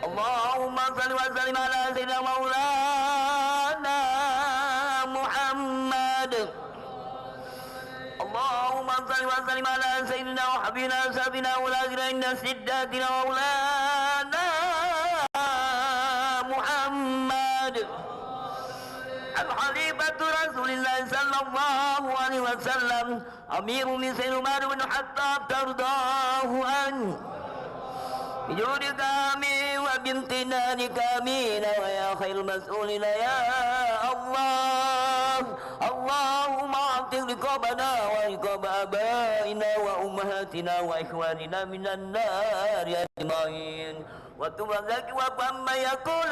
اللهم صل وسلم على سيدنا مولانا محمد اللهم صل وسلم على سيدنا وحبيبنا سيدنا ولاجنا عند سداتنا مولانا محمد الخليفة رسول الله صلى الله عليه وسلم أمير مثل عمر بن الخطاب ترضاه عنه بجودك آمين وبامتنانك آمين ويا خير المسؤولين يا الله. اللهم اعتق رقابنا ورقاب آبائنا وأمهاتنا وإخواننا من النار أجمعين وتب عليك وما يقول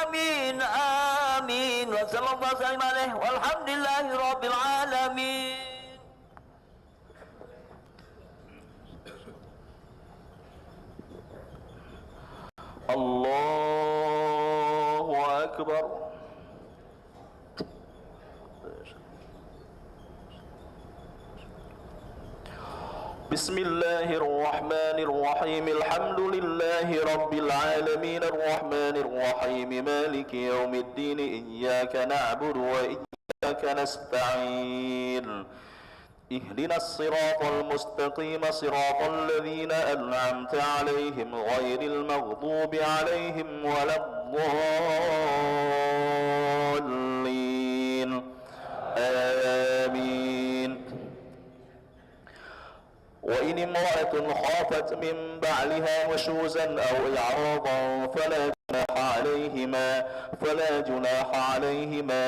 آمين آمين وصلى الله وسلم عليه والحمد لله رب العالمين. الله أكبر. بسم الله الرحمن الرحيم الحمد لله رب العالمين الرحمن الرحيم مالك يوم الدين إياك نعبد وإياك نستعين اهدنا الصراط المستقيم صراط الذين أنعمت عليهم غير المغضوب عليهم ولا الضالين آمين. وإن امرأة خافت من بعلها نشوزا أو إعراضا فلا جناح عليهما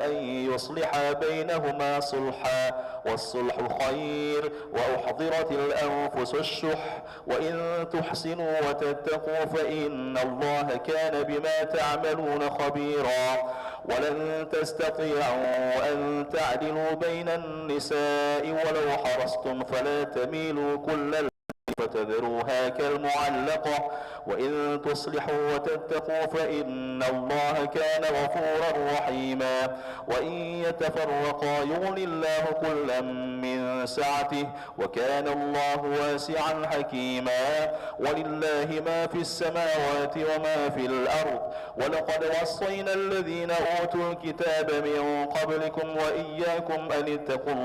أن يصلحا بينهما صلحا والصلح خير وأحضرت الأنفس الشح وإن تحسنوا وتتقوا فإن الله كان بما تعملون خبيرا. ولن تستطيعوا أن تعدلوا بين النساء ولو حرصتم فلا تميلوا كل فتذروها كالمعلقة وإن تصلحوا وتتقوا فإن الله كان غفورا رحيما. وإن يتفرقا يغني الله كلا من سعته وكان الله واسعا حكيما. ولله ما في السماوات وما في الأرض ولقد وصينا الذين أوتوا الكتاب من قبلكم وإياكم أن اتقوا الله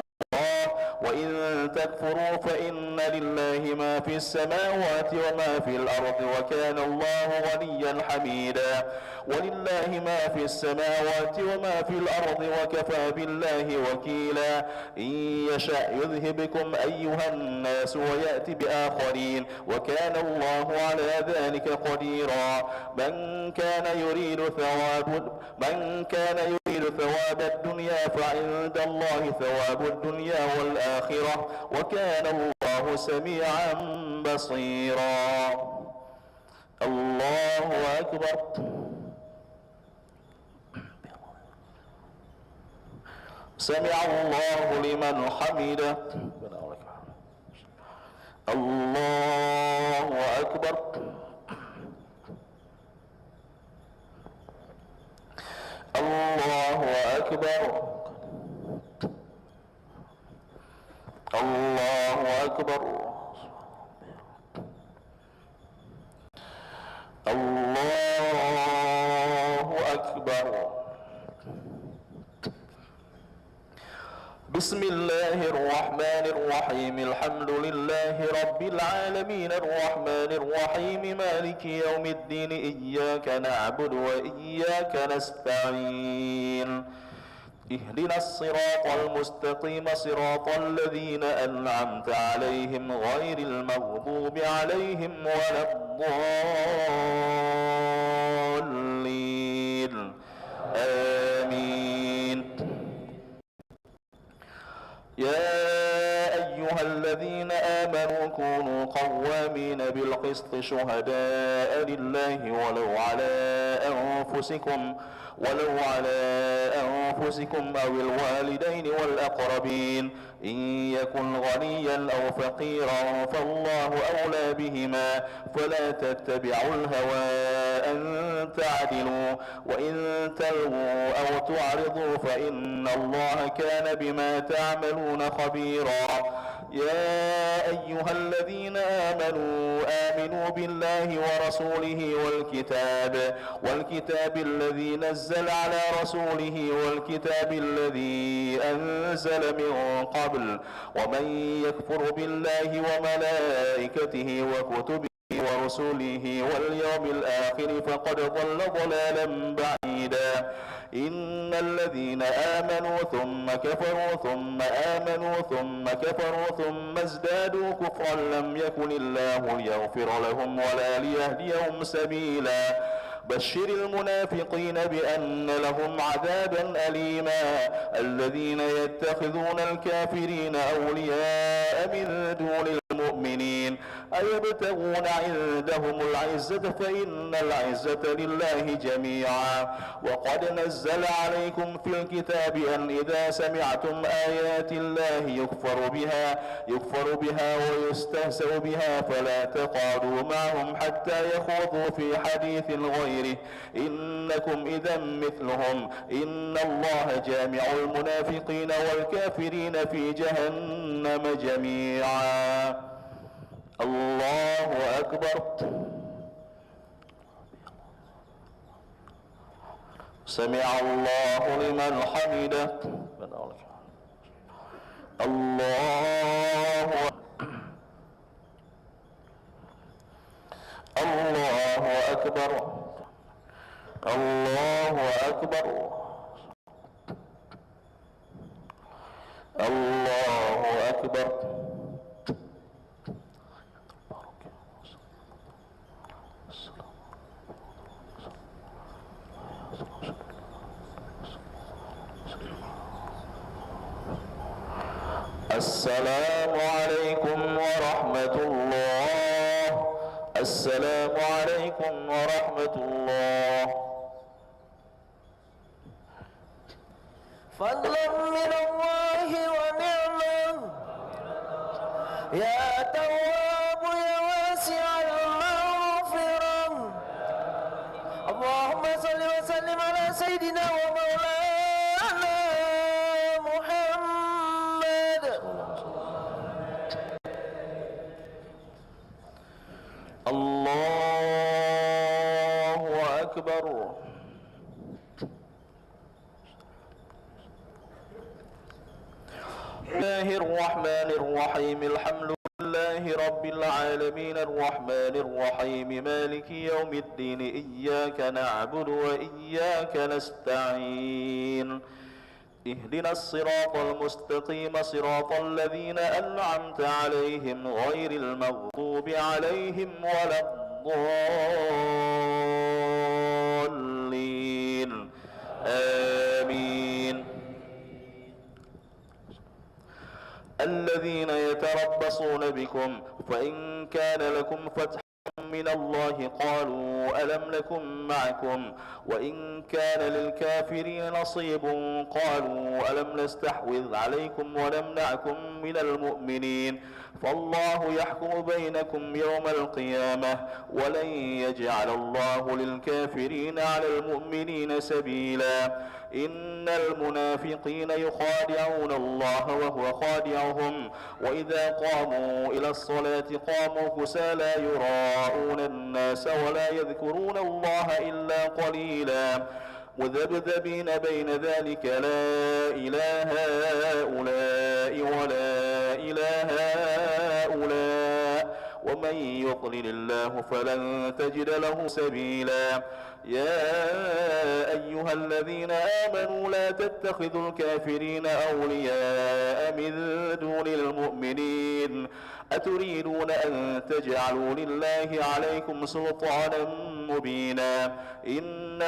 وإن تكفروا فإن لله ما في السماوات وما في الأرض وكان الله غنيا حميدا. ولله ما في السماوات وما في الأرض وكفى بالله وكيلا. إن يشأ يذهبكم أيها الناس ويأتي بآخرين وكان الله على ذلك قديرا. من كان يريد ثواب الدنيا فعند الله ثواب الدنيا والآخرة وكان الله سميعا بصيرا. الله أكبر. سمع الله لمن حمده. الله أكبر. الله أكبر. الله أكبر. الله أكبر. بسم الله الرحمن الرحيم الحمد لله رب العالمين الرحمن الرحيم مالك يوم الدين إياك نعبد وإياك نستعين اهدنا الصراط المستقيم صراط الذين أنعمت عليهم غير المغضوب عليهم ولا الضالين آمين. يا أيها الذين آمنوا كونوا قوامين بالقسط شهداء لله ولو على أنفسكم أو الوالدين والأقربين إن يكن غنيا أو فقيرا فالله أولى بهما فلا تتبعوا الهوى أن تعدلوا وإن تلووا أو تعرضوا فإن الله كان بما تعملون خبيرا. يا أيها الذين آمنوا بالله ورسوله والكتاب الذي نزل على رسوله والكتاب الذي أنزل من قبل ومن يكفر بالله وملائكته وكتبه ورسله واليوم الآخر فقد ضل ضلالا بعيدا. إن الذين آمنوا ثم كفروا ثم آمنوا ثم كفروا ثم ازدادوا كفرا لم يكن الله ليغفر لهم ولا ليهديهم سبيلا. بشر المنافقين بأن لهم عذابا أليما. الذين يتخذون الكافرين أولياء من دون المؤمنين أيبتغون عندهم العزة فإن العزة لله جميعا. وقد نزل عليكم في الكتاب أن إذا سمعتم آيات الله يكفر بها ويستهزأ بها فلا تقعدوا معهم حتى يخوضوا في حديث غيره إنكم إذا مثلهم. إن الله جامع المنافقين والكافرين في جهنم جميعا. الله أكبر. سمع الله لمن حمده. الله أكبر. الله أكبر. الله أكبر. السلام عليكم ورحمة الله. السلام عليكم ورحمة الله. فضلا من الله ونعمة يا تواب يا واسع المغفرة. اللهم صل وسلم على سيدنا ومولانا محمد. الله أكبر. الله الرحمن الرحيم. الحمد لله رب العالمين الرحمن الرحيم مالك يوم الدين. إياك نعبد وإياك نستعين. اهدنا الصراط المستقيم صراط الذين أنعمت عليهم غير المغضوب عليهم ولا الضالين. آمين. الذين يتربصون بكم فإن كان لكم فتح من الله قالوا ألم نكن معكم وإن كان للكافرين نصيب قالوا ألم نستحوذ عليكم ونمنعكم من المؤمنين فالله يحكم بينكم يوم القيامة ولن يجعل الله للكافرين على المؤمنين سبيلا. إن المنافقين يخادعون الله وهو خادعهم وإذا قاموا إلى الصلاة قاموا كسالى يراءون الناس ولا يذكرون الله إلا قليلا مذبذبين بين ذلك لا إله هؤلاء ولا إله هؤلاء ومن يضلل الله فلن تجد له سبيلا. يا أيها الذين آمنوا لا تتخذوا الكافرين أولياء من دون المؤمنين أتريدون أن تجعلوا لله عليكم سلطانا مبينا. إن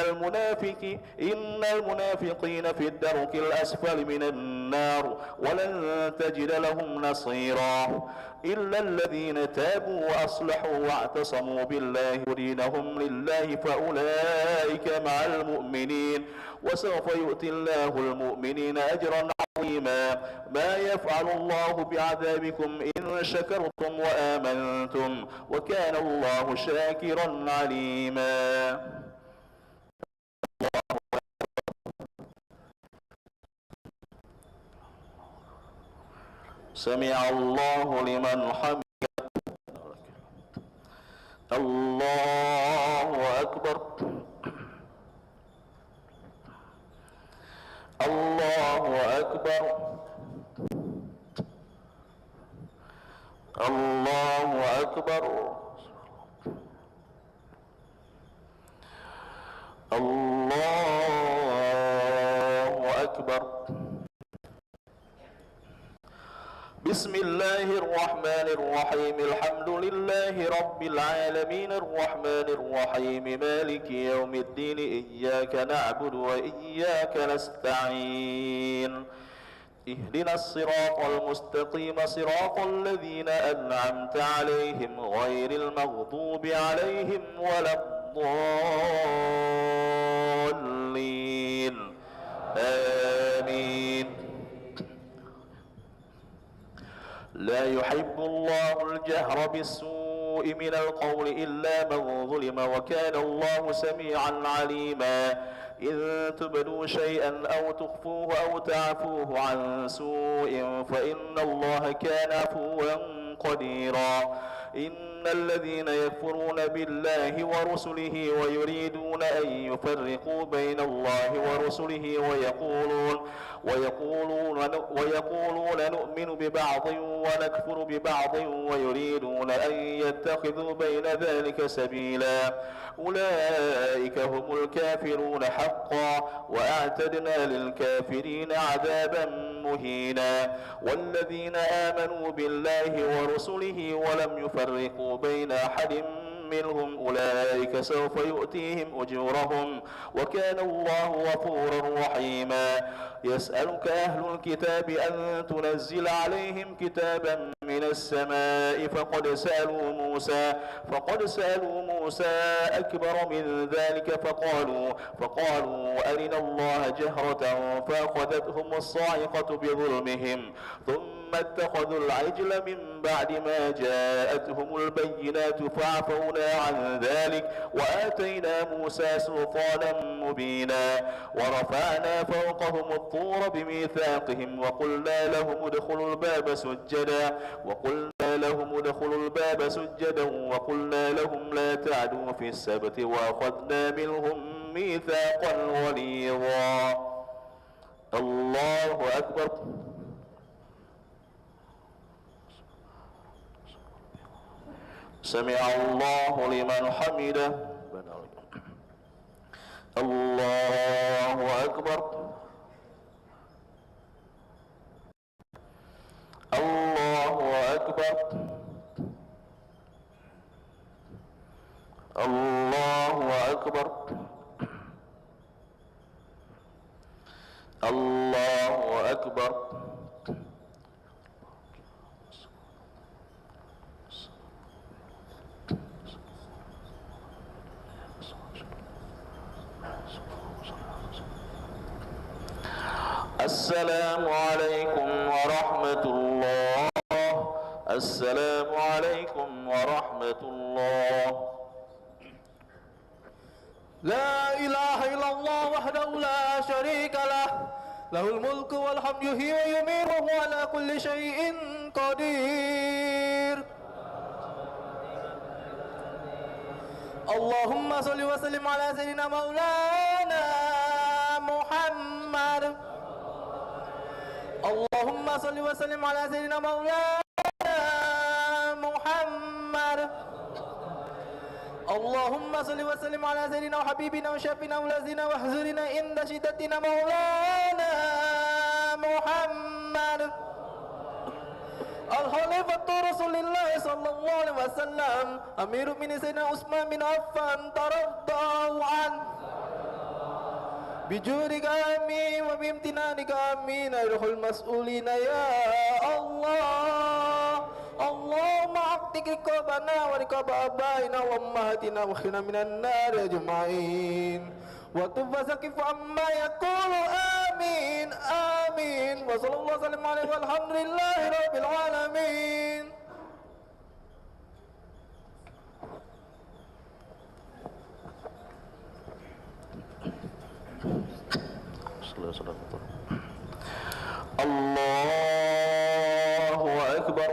المنافقين في الدرك الأسفل من النار ولن تجد لهم نصيرا إلا الذين تابوا وأصلحوا واعتصموا بالله دينهم لله فأولئك مع المؤمنين وسوف يؤتي الله المؤمنين أجرا عظيما. ما يفعل الله بعذابكم إن شكرتم وآمنتم وكان الله شاكرا عليما. سمع الله لمن حمده. الله أكبر. الله أكبر. الله أكبر. الله أكبر. بسم الله الرحمن الرحيم. الحمد لله رب العالمين الرحمن الرحيم مالك يوم الدين إياك نعبد وإياك نستعين اهدنا الصراط المستقيم صراط الذين أنعمت عليهم غير المغضوب عليهم ولا الضالين آمين. لا يحب الله الجهر بالسوء من القول إلا من ظلم وكان الله سميعا عليما. إن تبدوا شيئا أو تخفوه أو تعفوه عن سوء فإن الله كان عفوا قديرا. إن الذين يكفرون بالله ورسله ويريدون أن يفرقوا بين الله ورسله ويقولون نؤمن ببعض ونكفر ببعض ويريدون أن يتخذوا بين ذلك سبيلا. أولئك هم الكافرون حقا وأعتدنا للكافرين عذابا مهينا. والذين آمنوا بالله ورسله ولم يفرقوا بين أحد منهم أولئك سوف يؤتيهم أجورهم وكان الله غفورا رحيما. يسألك أهل الكتاب أن تنزل عليهم كتابا من السماء فقد سألوا موسى أكبر من ذلك فقالوا أرنا الله جهرة فأخذتهم الصاعقة بظلمهم ثم اتخذوا العجل من بعد ما جاءتهم البينات فعفونا عن ذلك وآتينا موسى سلطانا مبينا. ورفعنا فوقهم الطور بميثاقهم وقلنا لهم ادخلوا الباب سجدا وقلنا لهم لا تعدوا في السبت وأخذنا منهم ميثاقا غليظا. الله أكبر. سمع الله لمن حمده. الله أكبر. الله أكبر. الله أكبر. الله أكبر. السلام عليكم ورحمة الله. السلام عليكم ورحمة الله. لا إله إلا الله وحده لا شريك له له الملك والحمد يحيي ويميت وهو على كل شيء قدير. اللهم صل وسلم على سيدنا مولانا محمد. اللهم صل وسلم على سيدنا مولانا محمد. اللهم صل وسلم على سيدنا وحبيبنا وشافنا ولازنا واحزرنا عند شدتنا مولانا محمد. الخليفة رسول الله صلى الله عليه وسلم أمير من سيدنا عثمان بن عفان ترضى عنه بجودك آمين وبامتنانك آمين أيها المسؤولين يا الله. اللهم اعتق رقابنا ورقاب آبائنا وأمهاتنا واخرنا من النار أجمعين وتب وسقف عما يقول آمين آمين. وصلى الله وسلم عليه والحمد لله رب العالمين. الله أكبر.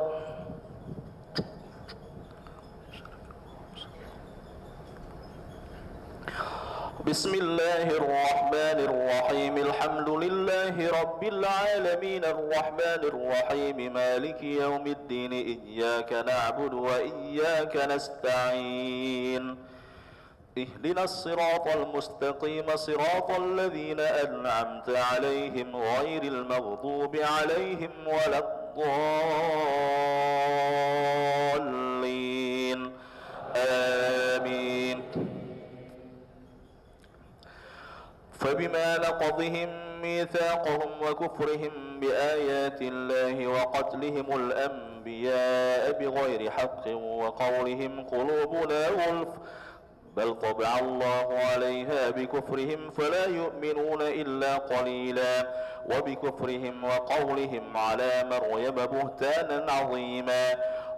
بسم الله الرحمن الرحيم. الحمد لله رب العالمين الرحمن الرحيم مالك يوم الدين إياك نعبد وإياك نستعين اهدنا الصراط المستقيم صراط الذين أنعمت عليهم غير المغضوب عليهم ولا الضالين آمين. فبما نقضهم ميثاقهم وكفرهم بآيات الله وقتلهم الأنبياء بغير حق وقولهم قلوبنا غلف بل طبع الله عليها بكفرهم فلا يؤمنون إلا قليلا وبكفرهم وقولهم على مريم بهتانا عظيما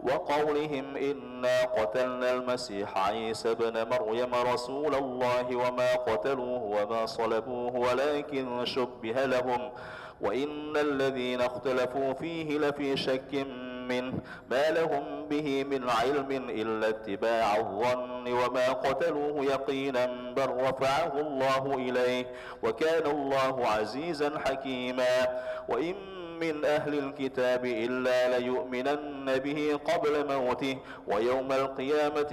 وقولهم إنا قتلنا المسيح عيسى بن مريم رسول الله وما قتلوه وما صلبوه ولكن شبه لهم وإن الذين اختلفوا فيه لفي شك منه ما لهم به من علم إلا اتباع الظن وما قتلوه يقينا بل رفعه الله إليه وكان الله عزيزا حكيما. وإن من أهل الكتاب إلا ليؤمنن به قبل موته ويوم القيامة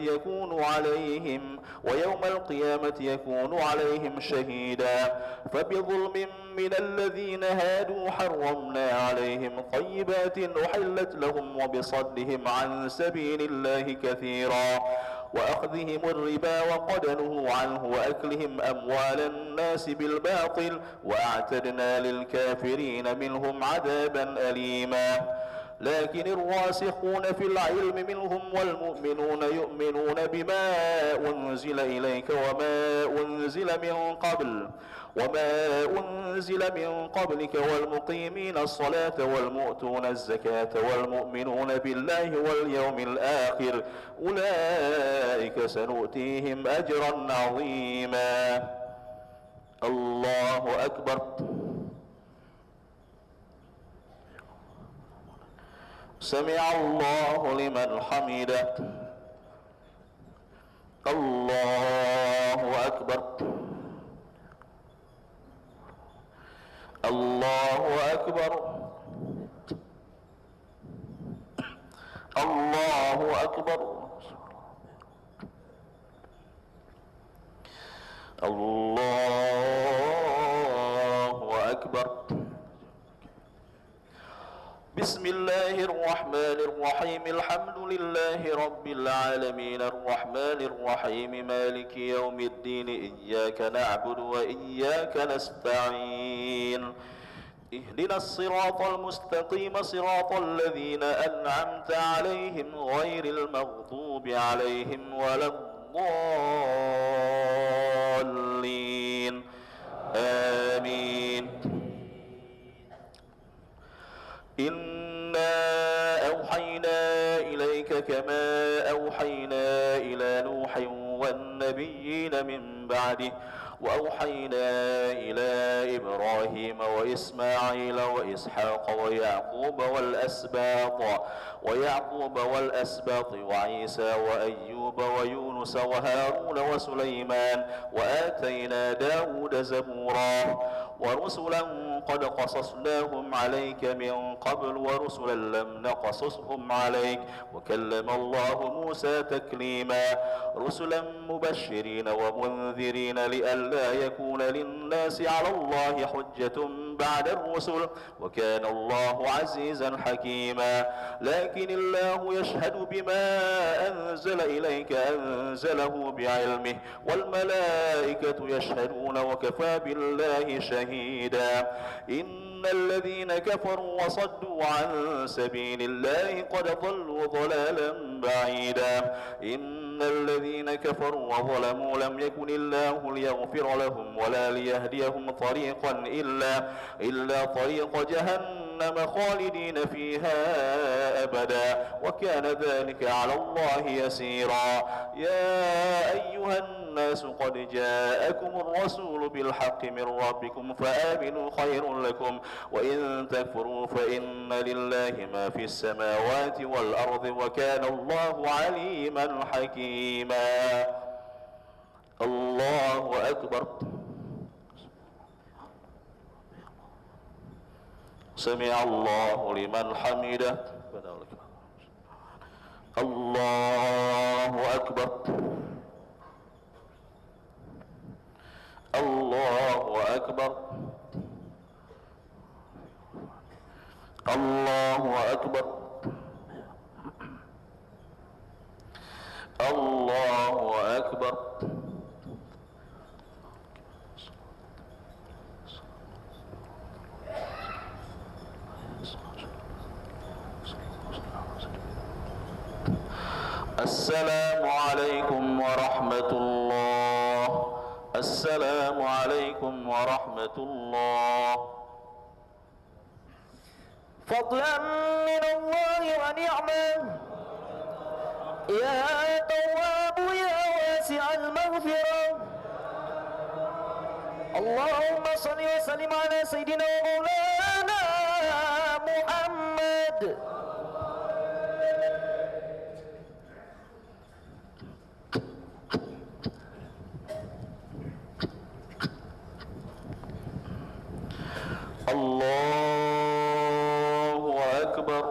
يكون عليهم شهيدا. فبظلم من الذين هادوا حرمنا عليهم طيبات أحلت لهم وبصدهم عن سبيل الله كثيرا وأخذهم الربا وقد نهوا عنه وأكلهم أموال الناس بالباطل وأعتدنا للكافرين منهم عذابا أليما. لكن الراسخون في العلم منهم والمؤمنون يؤمنون بما أنزل إليك وما أنزل من قبلك والمقيمين الصلاة والمؤتون الزكاة والمؤمنون بالله واليوم الآخر أولئك سنؤتيهم أجرا عظيما. الله أكبر. سمع الله لمن حمده. الله أكبر. الله أكبر. الله أكبر. الله أكبر. بسم الله الرحمن الرحيم الحمد لله رب العالمين الرحمن الرحيم مالك يوم الدين إياك نعبد وإياك نستعين اهدنا الصراط المستقيم صراط الذين أنعمت عليهم غير المغضوب عليهم ولا الضالين آمين. إنا أوحينا إليك كما أوحينا إلى نوح والنبيين من بعده وأوحينا إلى إبراهيم وإسماعيل وإسحاق ويعقوب والأسباط وعيسى وأيوب ويونس وهارون وسليمان وآتينا داود زبورا ورسلا قد قصصناهم عليك من قبل ورسلا لم نقصصهم عليك وكلم الله موسى تكليما رسلا مبشرين ومنذرين لئلا يكون للناس على الله حجة بعد الرسل وكان الله عزيزا حكيما. لكن الله يشهد بما أنزل إليك أنزله بعلمه والملائكة يشهدون وكفى بالله شهيدا. إن الذين كفروا وصدوا عن سبيل الله قد ضلوا ضلالا بعيدا. إن الذين كفروا وظلموا لم يكن الله ليغفر لهم ولا ليهديهم طريقا إلا طريق جهنم خالدين فيها أبدا وكان ذلك على الله يسيرا. يا أيها الناس قد جاءكم الرسول بالحق من ربكم فآمنوا خير لكم وإن تكفروا فإن لله ما في السماوات والأرض وكان الله عليما حكيما. الله أكبر. سمع الله لمن حمده. الله أكبر. الله أكبر الله أكبر الله أكبر السلام عليكم ورحمة الله السلام عليكم ورحمة الله فضلا من الله ونعمة يا تواب يا واسع المغفرة اللهم صل وسلم على سيدنا ومولانا محمد الله أكبر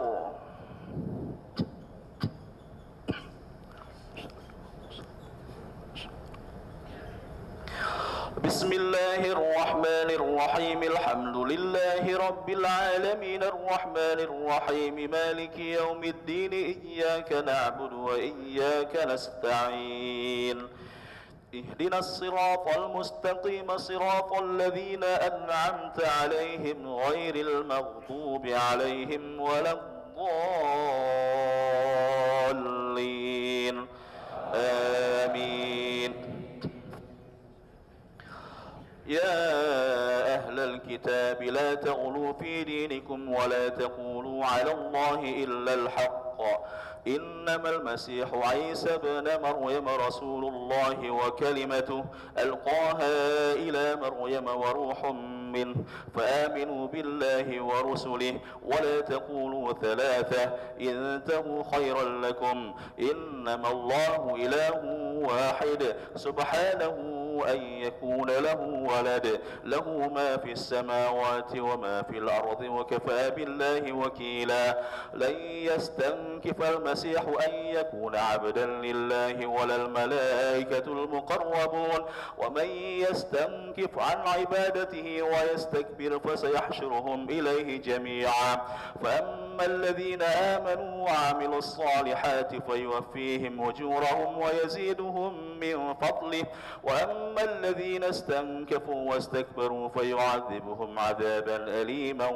بسم الله الرحمن الرحيم الحمد لله رب العالمين الرحمن الرحيم مالك يوم الدين إياك نعبد وإياك نستعين اهدنا الصراط المستقيم صراط الذين أنعمت عليهم غير المغضوب عليهم ولا الضالين آمين يا أهل الكتاب لا تغلوا في دينكم ولا تقولوا على الله إلا الحق إنما المسيح عيسى ابن مريم رسول الله وكلمته ألقاها إلى مريم وروح منه فآمنوا بالله ورسله ولا تقولوا ثلاثة انتهوا خيرا لكم إنما الله إله واحد سبحانه أن يكون له ولد له ما في السماوات وما في الأرض وكفى بالله وكيلا لن يستنكف المسيح أن يكون عبدا لله ولا الملائكة المقربون ومن يستنكف عن عبادته ويستكبر فسيحشرهم إليه جميعا فأما الذين آمنوا وعملوا الصالحات فيوفيهم أجورهم ويزيدهم من فضله وأما الذين استنكفوا واستكبروا فيعذبهم عذابا أليما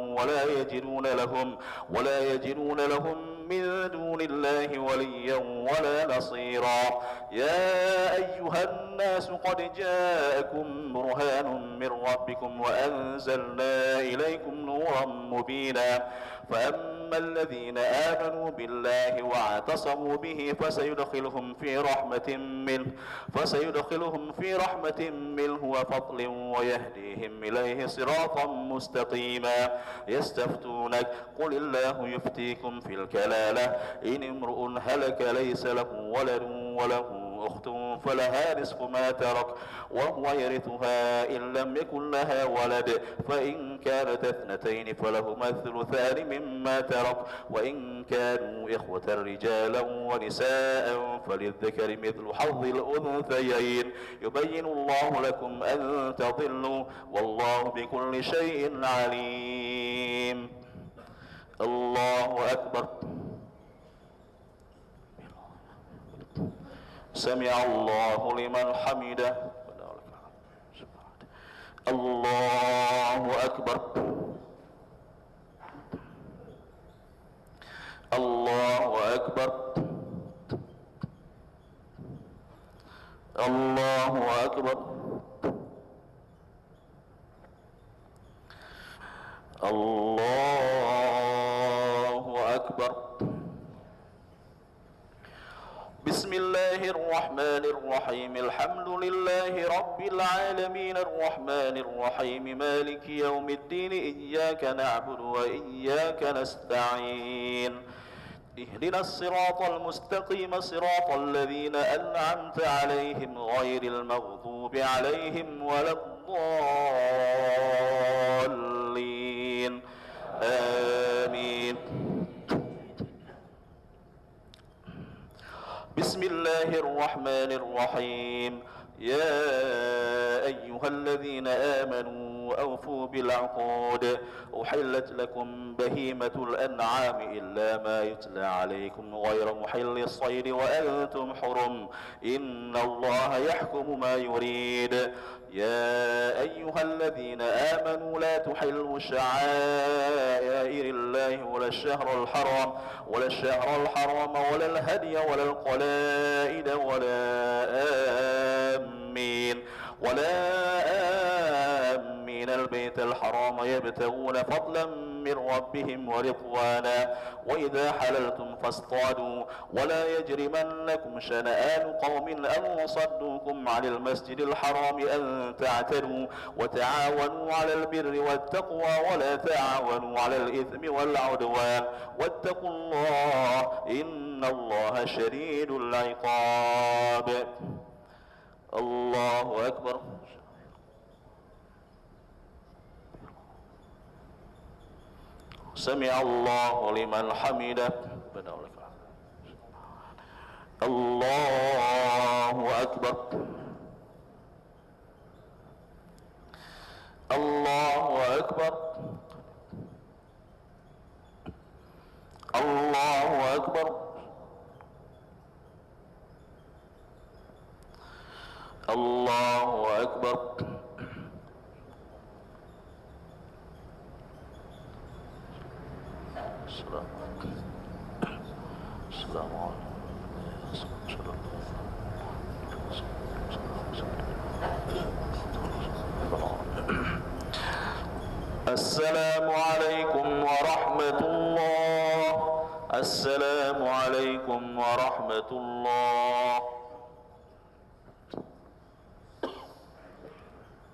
ولا يجدون لهم من دون الله وليا ولا نصيرا يا أيها الناس قد جاءكم برهان من ربكم وأنزلنا إليكم نورا مبينا فأما الذين آمنوا بالله واعتصموا به فسيدخلهم في رحمة منه وفضل ويهديهم إليه صراطا مستقيما يستفتونك قل الله يفتيكم في الكلالة إن امرؤ هلك ليس له ولد وله أخت فلها نصف ما ترك وهو يرثها إن لم يكن لها ولد فإن كانت اثنتين فلهما الثلثان مما ترك وإن كانوا إخوة رجالا ونساء فللذكر مثل حظ الأنثيين يبين الله لكم أن تضلوا والله بكل شيء عليم الله أكبر سمع الله لمن حمده الله أكبر الله أكبر الله أكبر الله أكبر بسم الله الرحمن الرحيم الحمد لله رب العالمين الرحمن الرحيم مالك يوم الدين إياك نعبد وإياك نستعين اهدنا الصراط المستقيم صراط الذين أنعمت عليهم غير المغضوب عليهم ولا الضالين آمين بسم الله الرحمن الرحيم يا أيها أيها الذين آمنوا أوفوا بالعقود أحلت لكم بهيمة الأنعام إلا ما يتلى عليكم غير محل الصيد وأنتم حرم إن الله يحكم ما يريد يا أيها الذين آمنوا لا تحلوا شعائر الله ولا الشهر الحرام ولا الهدي ولا القلائد ولا آمين البيت الحرام يبتغون فضلا من ربهم ورضوانا وإذا حللتم فاصطادوا ولا يجرمنكم شنآن قوم أن صدوكم عن المسجد الحرام أن تعتدوا وتعاونوا على البر والتقوى ولا تعاونوا على الإثم والعدوان واتقوا الله إن الله شديد العقاب. الله أكبر. سمع الله لمن حمده. الله أكبر. الله أكبر. الله أكبر. الله أكبر. السلام عليكم. السلام عليكم. السلام عليكم ورحمة الله. السلام عليكم ورحمة الله.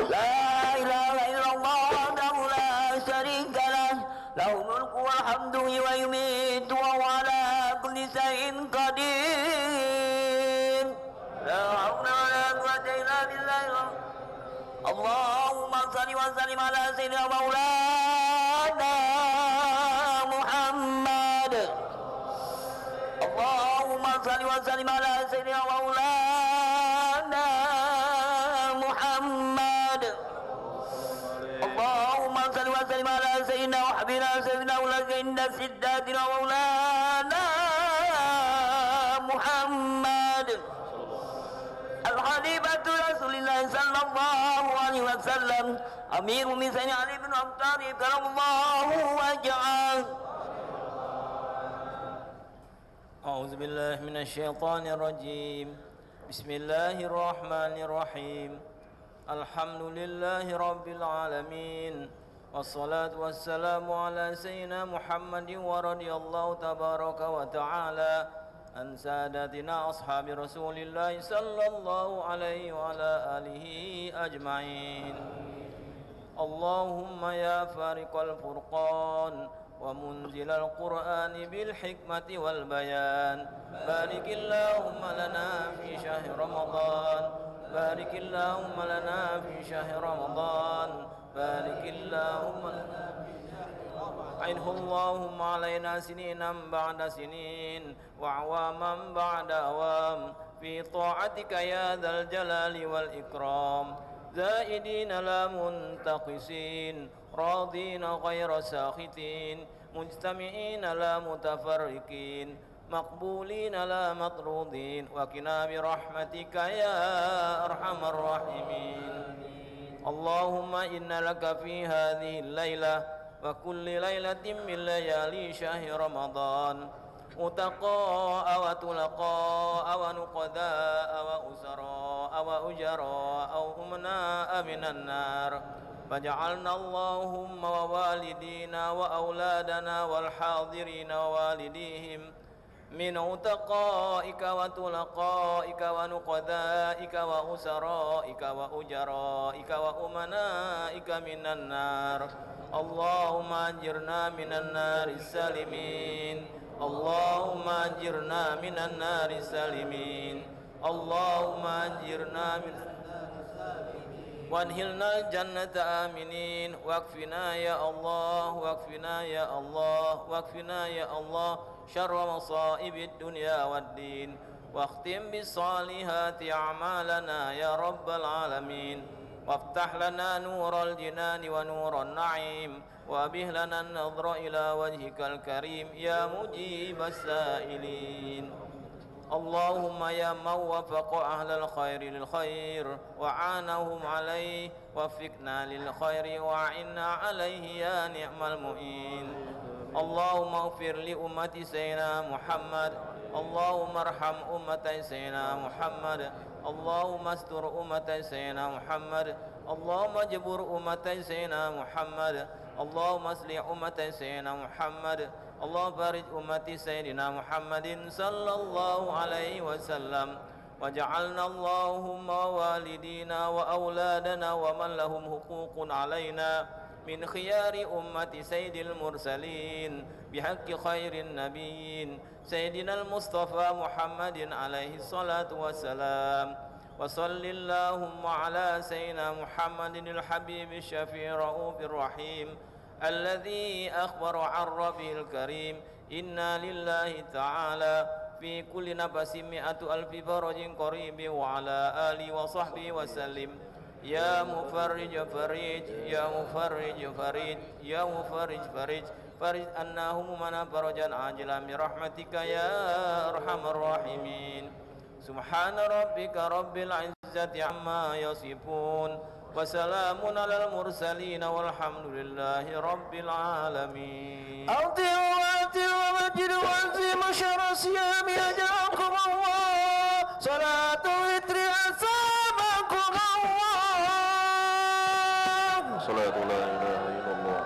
لا إله إلا الله وحده لا شريك له له الملك والحمد ويميت وهو على كل شيء قدير لا حول ولا قوة إلا بالله. اللهم صل وسلم على سيدنا مولانا محمد. اللهم صل وسلم على سيدنا مولانا محمد. اللهم صل وسلم على سيدنا وحبيبنا سيدنا ولدنا سيدنا مولانا محمد الخليفة رسول الله صلى الله عليه وسلم أمير المؤمنين علي بن أبي طالب كرم الله وجهه. أعوذ بالله من الشيطان الرجيم. بسم الله الرحمن الرحيم. الحمد لله رب العالمين والصلاة والسلام على سيدنا محمد ورضي الله تبارك وتعالى عن سادتنا أصحاب رسول الله صلى الله عليه وعلى آله أجمعين. اللهم يا فارق الفرقان ومنزل القرآن بالحكمة والبيان بارك اللهم لنا في شهر رمضان. بارك اللهم لنا في شهر رمضان. بارك اللهم لنا في شهر رمضان. عنه اللهم علينا سنين بعد سنين وأعواما بعد أعوام في طاعتك يا ذا الجلال والإكرام زائدين لا منتقصين راضين غير ساخطين مجتمعين لا متفرقين مقبولين لا مطرودين وقنا برحمتك يا أرحم الراحمين. اللهم إن لك في هذه الليلة وكل ليلة من ليالي شهر رمضان متقاء وتلقاء ونقداء وأسراء وأجراء أمناء من النار فاجعلنا اللهم ووالدينا وأولادنا والحاضرين ووالديهم من عتقائك وتلقائك ونقدائك وأسرائك وأجرائك وأمنائك من النار. اللهم أجرنا من النار السالمين. اللهم أجرنا من النار السالمين. اللهم أجرنا من النار السالمين وادخلنا الجنة آمنين واكفنا يا الله واكفنا يا الله واكفنا يا الله شر مصائب الدنيا والدين واختم بالصالحات أعمالنا يا رب العالمين. وافتح لنا نور الجنان ونور النعيم وأبه لنا النظر إلى وجهك الكريم يا مجيب السائلين. اللهم يا من وفق أهل الخير للخير وعانهم عليه وفقنا للخير وأعنا عليه يا نعم المعين. اللهم اغفر لأمة سيدنا محمد. اللهم ارحم أمة سيدنا محمد. اللهم استر أمة سيدنا محمد. اللهم اجبر أمة سيدنا محمد. اللهم اصلح أمة سيدنا محمد. اللهم فرج أمة سيدنا محمد صلى الله عليه وسلم. وجعلنا اللهم والدينا وأولادنا ومن لهم حقوق علينا من خيار أمة سيد المرسلين بحق خير النبيين سيدنا المصطفى محمد عليه الصلاة والسلام. وصل اللهم على سيدنا محمد الحبيب الشفيع الرؤوف الرحيم الذي أخبر عن ربه الكريم إنا لله تعالى في كل نفس 100,000 فرج قريب وعلى آله وصحبه وسلم. يا مفرج فرج يا مفرج فرج يا مفرج فرج فرج عنا همومنا فرجا عاجلا برحمتك يا أرحم الراحمين. سبحان ربك رب العزة عما يصفون وسلام على المرسلين والحمد لله رب العالمين. أطيعوا وأطيعوا ومجد وأنزم شر الصيام أجركم الله صلاة الوتر أسامكم الله. صلاة لا إله إلا الله.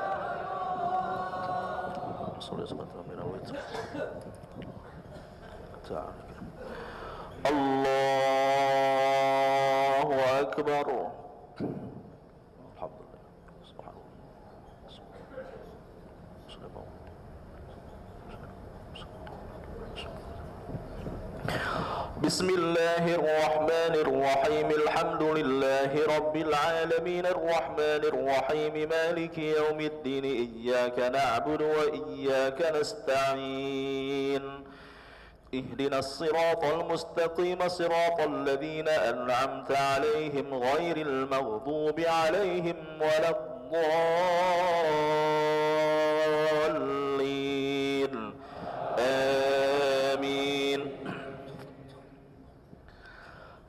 صلاة من الوتر. تعالى. الله أكبر. الحمد لله. سبحان الله. بسم الله الرحمن الرحيم الحمد لله رب العالمين الرحمن الرحيم مالك يوم الدين إياك نعبد وإياك نستعين اهدنا الصراط المستقيم صراط الذين أنعمت عليهم غير المغضوب عليهم ولا الضالين آمين.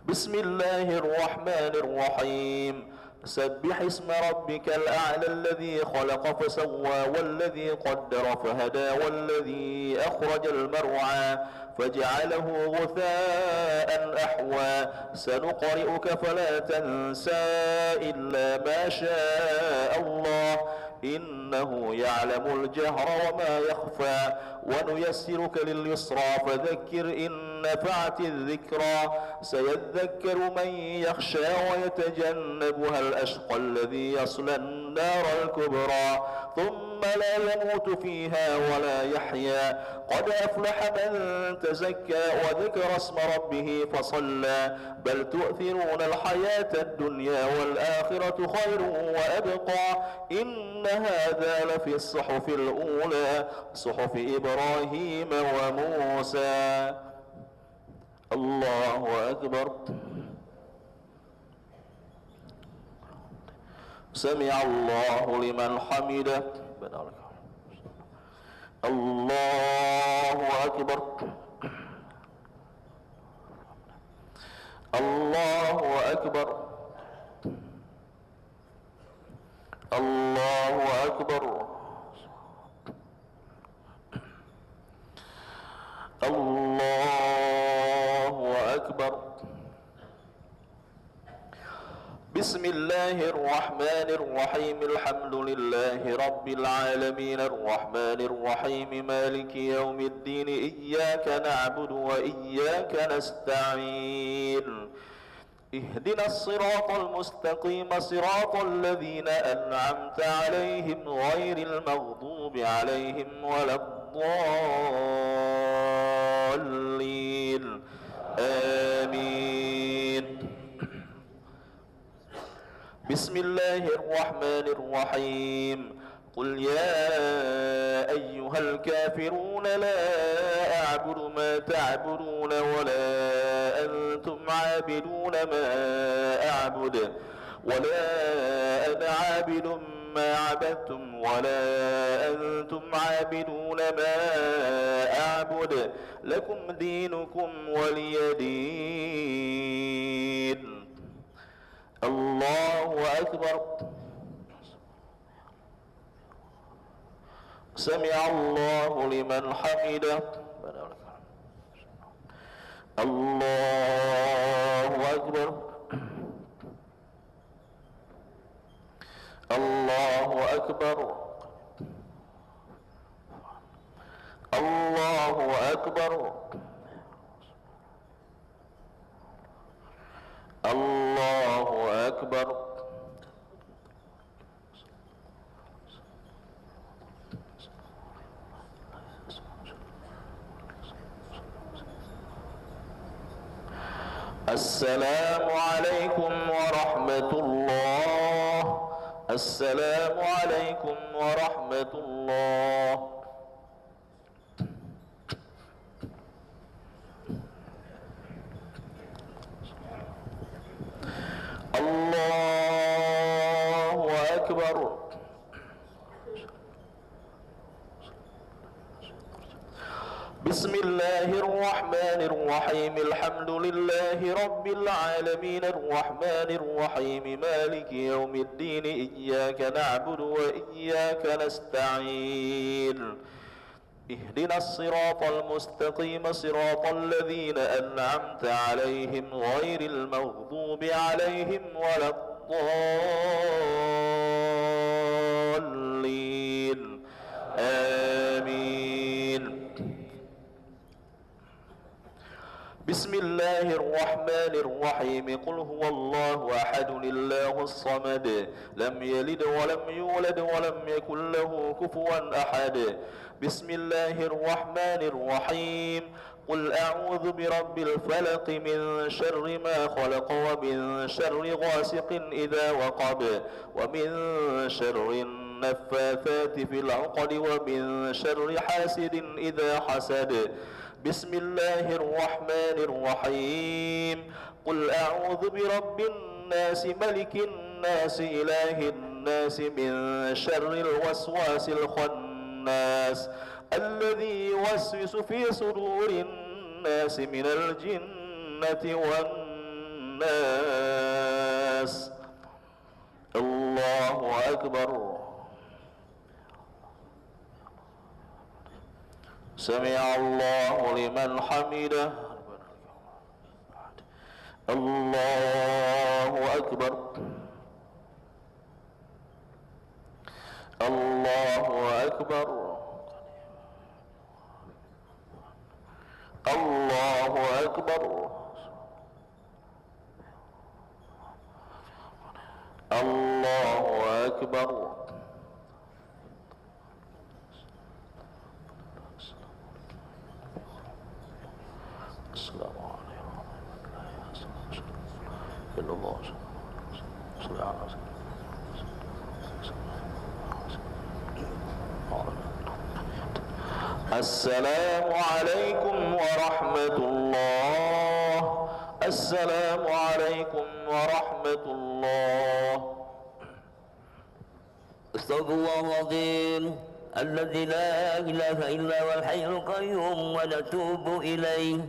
بسم الله الرحمن الرحيم سبح اسم ربك الأعلى الذي خلق فسوى والذي قدر فهدى والذي أخرج المرعى فجعله غثاء أحوى سنقرئك فلا تنسى إلا ما شاء الله إنه يعلم الجهر وما يخفى ونيسرك لليسرى فذكر إن نفعت الذكرى سيذكر من يخشى ويتجنبها الأشقى الذي يصلى النار الكبرى ثم لا يموت فيها ولا يحيا قد أفلح من تزكى وذكر اسم ربه فصلى بل تؤثرون الحياة الدنيا والآخرة خير وأبقى إن هذا لفي الصحف الأولى صحف إبراهيم وموسى. الله أكبر. سمع الله لمن حمده. الله أكبر. الله أكبر. الله أكبر. الله أكبر. بسم الله الرحمن الرحيم الحمد لله رب العالمين الرحمن الرحيم مالك يوم الدين إياك نعبد وإياك نستعين اهدنا الصراط المستقيم صراط الذين أنعمت عليهم غير المغضوب عليهم ولا الضالين آمين. بسم الله الرحمن الرحيم قل يا أيها الكافرون لا أعبد ما تعبدون ولا أنتم عابدون ما أعبد ولا أنا عابد ما عبدتم ولا أنتم عابدون ما أعبد لكم دينكم ولي دين. الله أكبر. سمع الله لمن حمده. الله أكبر. الله أكبر. الله أكبر. الله أكبر. السلام عليكم ورحمة الله. السلام عليكم ورحمة الله. الله أكبر. بسم الله الرحمن الرحيم. الحمد لله رب العالمين الرحمن الرحيم مالك يوم الدين إياك نعبد وإياك نستعين اهدنا الصراط المستقيم صراط الذين أنعمت عليهم غير المغضوب عليهم ولا الضالين آمين. بسم الله الرحمن الرحيم. قل هو الله أحد الله الصمد لم يلد ولم يولد ولم يكن له كفوا أحد. بسم الله الرحمن الرحيم. قل أعوذ برب الفلق من شر ما خلق ومن شر غاسق إذا وقب ومن شر النفاثات في العقد ومن شر حاسد إذا حسد. بسم الله الرحمن الرحيم. قل أعوذ برب الناس ملك الناس إله الناس من شر الوسواس الخناس الذي يوسوس في صدور الناس من الجنة والناس. الله أكبر. سمع الله لمن حمده. الله أكبر. الله أكبر. الله أكبر. الله أكبر. السلام عليكم إلا الله. السلام عليكم ورحمة الله. السلام عليكم ورحمة الله. استغفر الله العظيم الذي لا إله إلا هو الحي القيوم ونتوب إليه.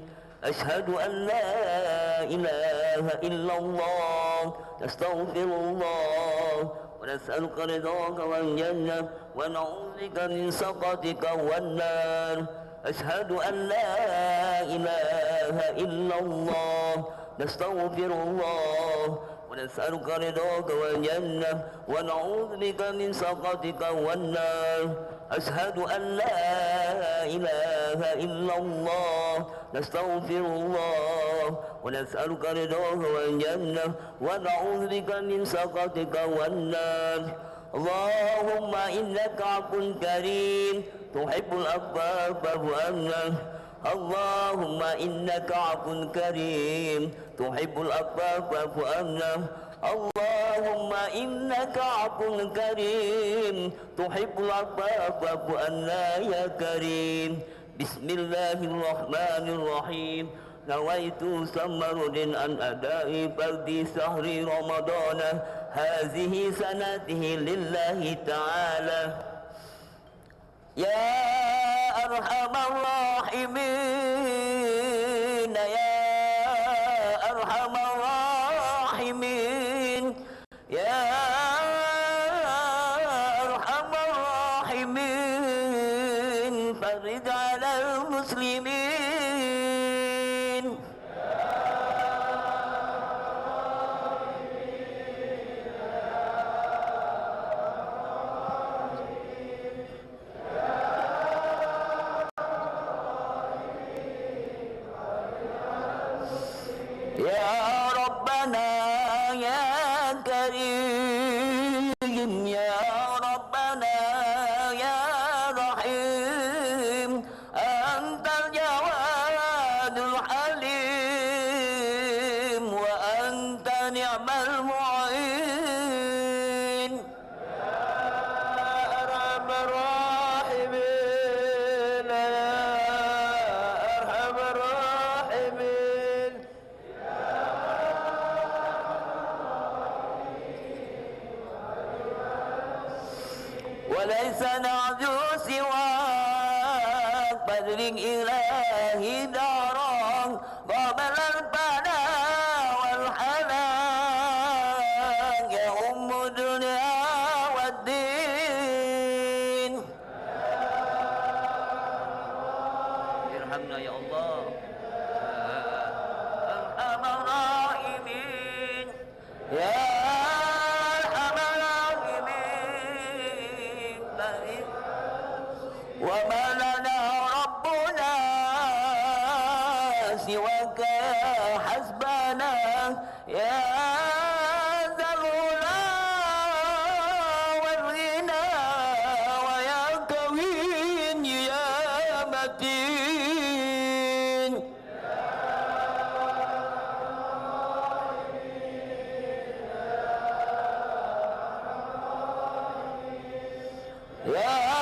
أشهد أن لا إله إلا الله. نستغفر الله ونسألك رضاك والجنة ونعوذ بك من سخطك والنار. أشهد أن لا إله إلا الله. نستغفر الله ونسألك رضاك والجنة ونعوذ بك من سخطك والنار. أشهد أن لا إله إلا الله. نستغفر الله ونسألك رضاك والجنة ونعوذ بك من سخطك والنار. اللهم إنك عفو كريم تحب العفو فاعف عنا. اللهم إنك عفو كريم تحب العفو فاعف عنا. اللهم إنك عفو كريم تحب العفو فاعف عنا يا كريم. بسم الله الرحمن الرحيم. نويت سمر عن أداء فرد شهر رمضان هذه سنته لله تعالى. يا أرحم الراحمين يا أرحم الراحمين يا أرحم الراحمين فرج على المسلمين. يا ربنا يا كريم يا ربنا يا رحيم أنت الجواد الحليم وأنت نعم المعين. أرحم الراحمين يا أرحم الراحمين. وليس نرجو سواك بدر إلهي دارا قبل الفناء والحنان يا أم الدنيا والدين. ارحمنا يا الله أرحم الراحمين يا أرحم الراحمين. وما لنا ربنا سواك يا حسبنا يا ذا الغنى والغنى ويا قوي يا متين. يا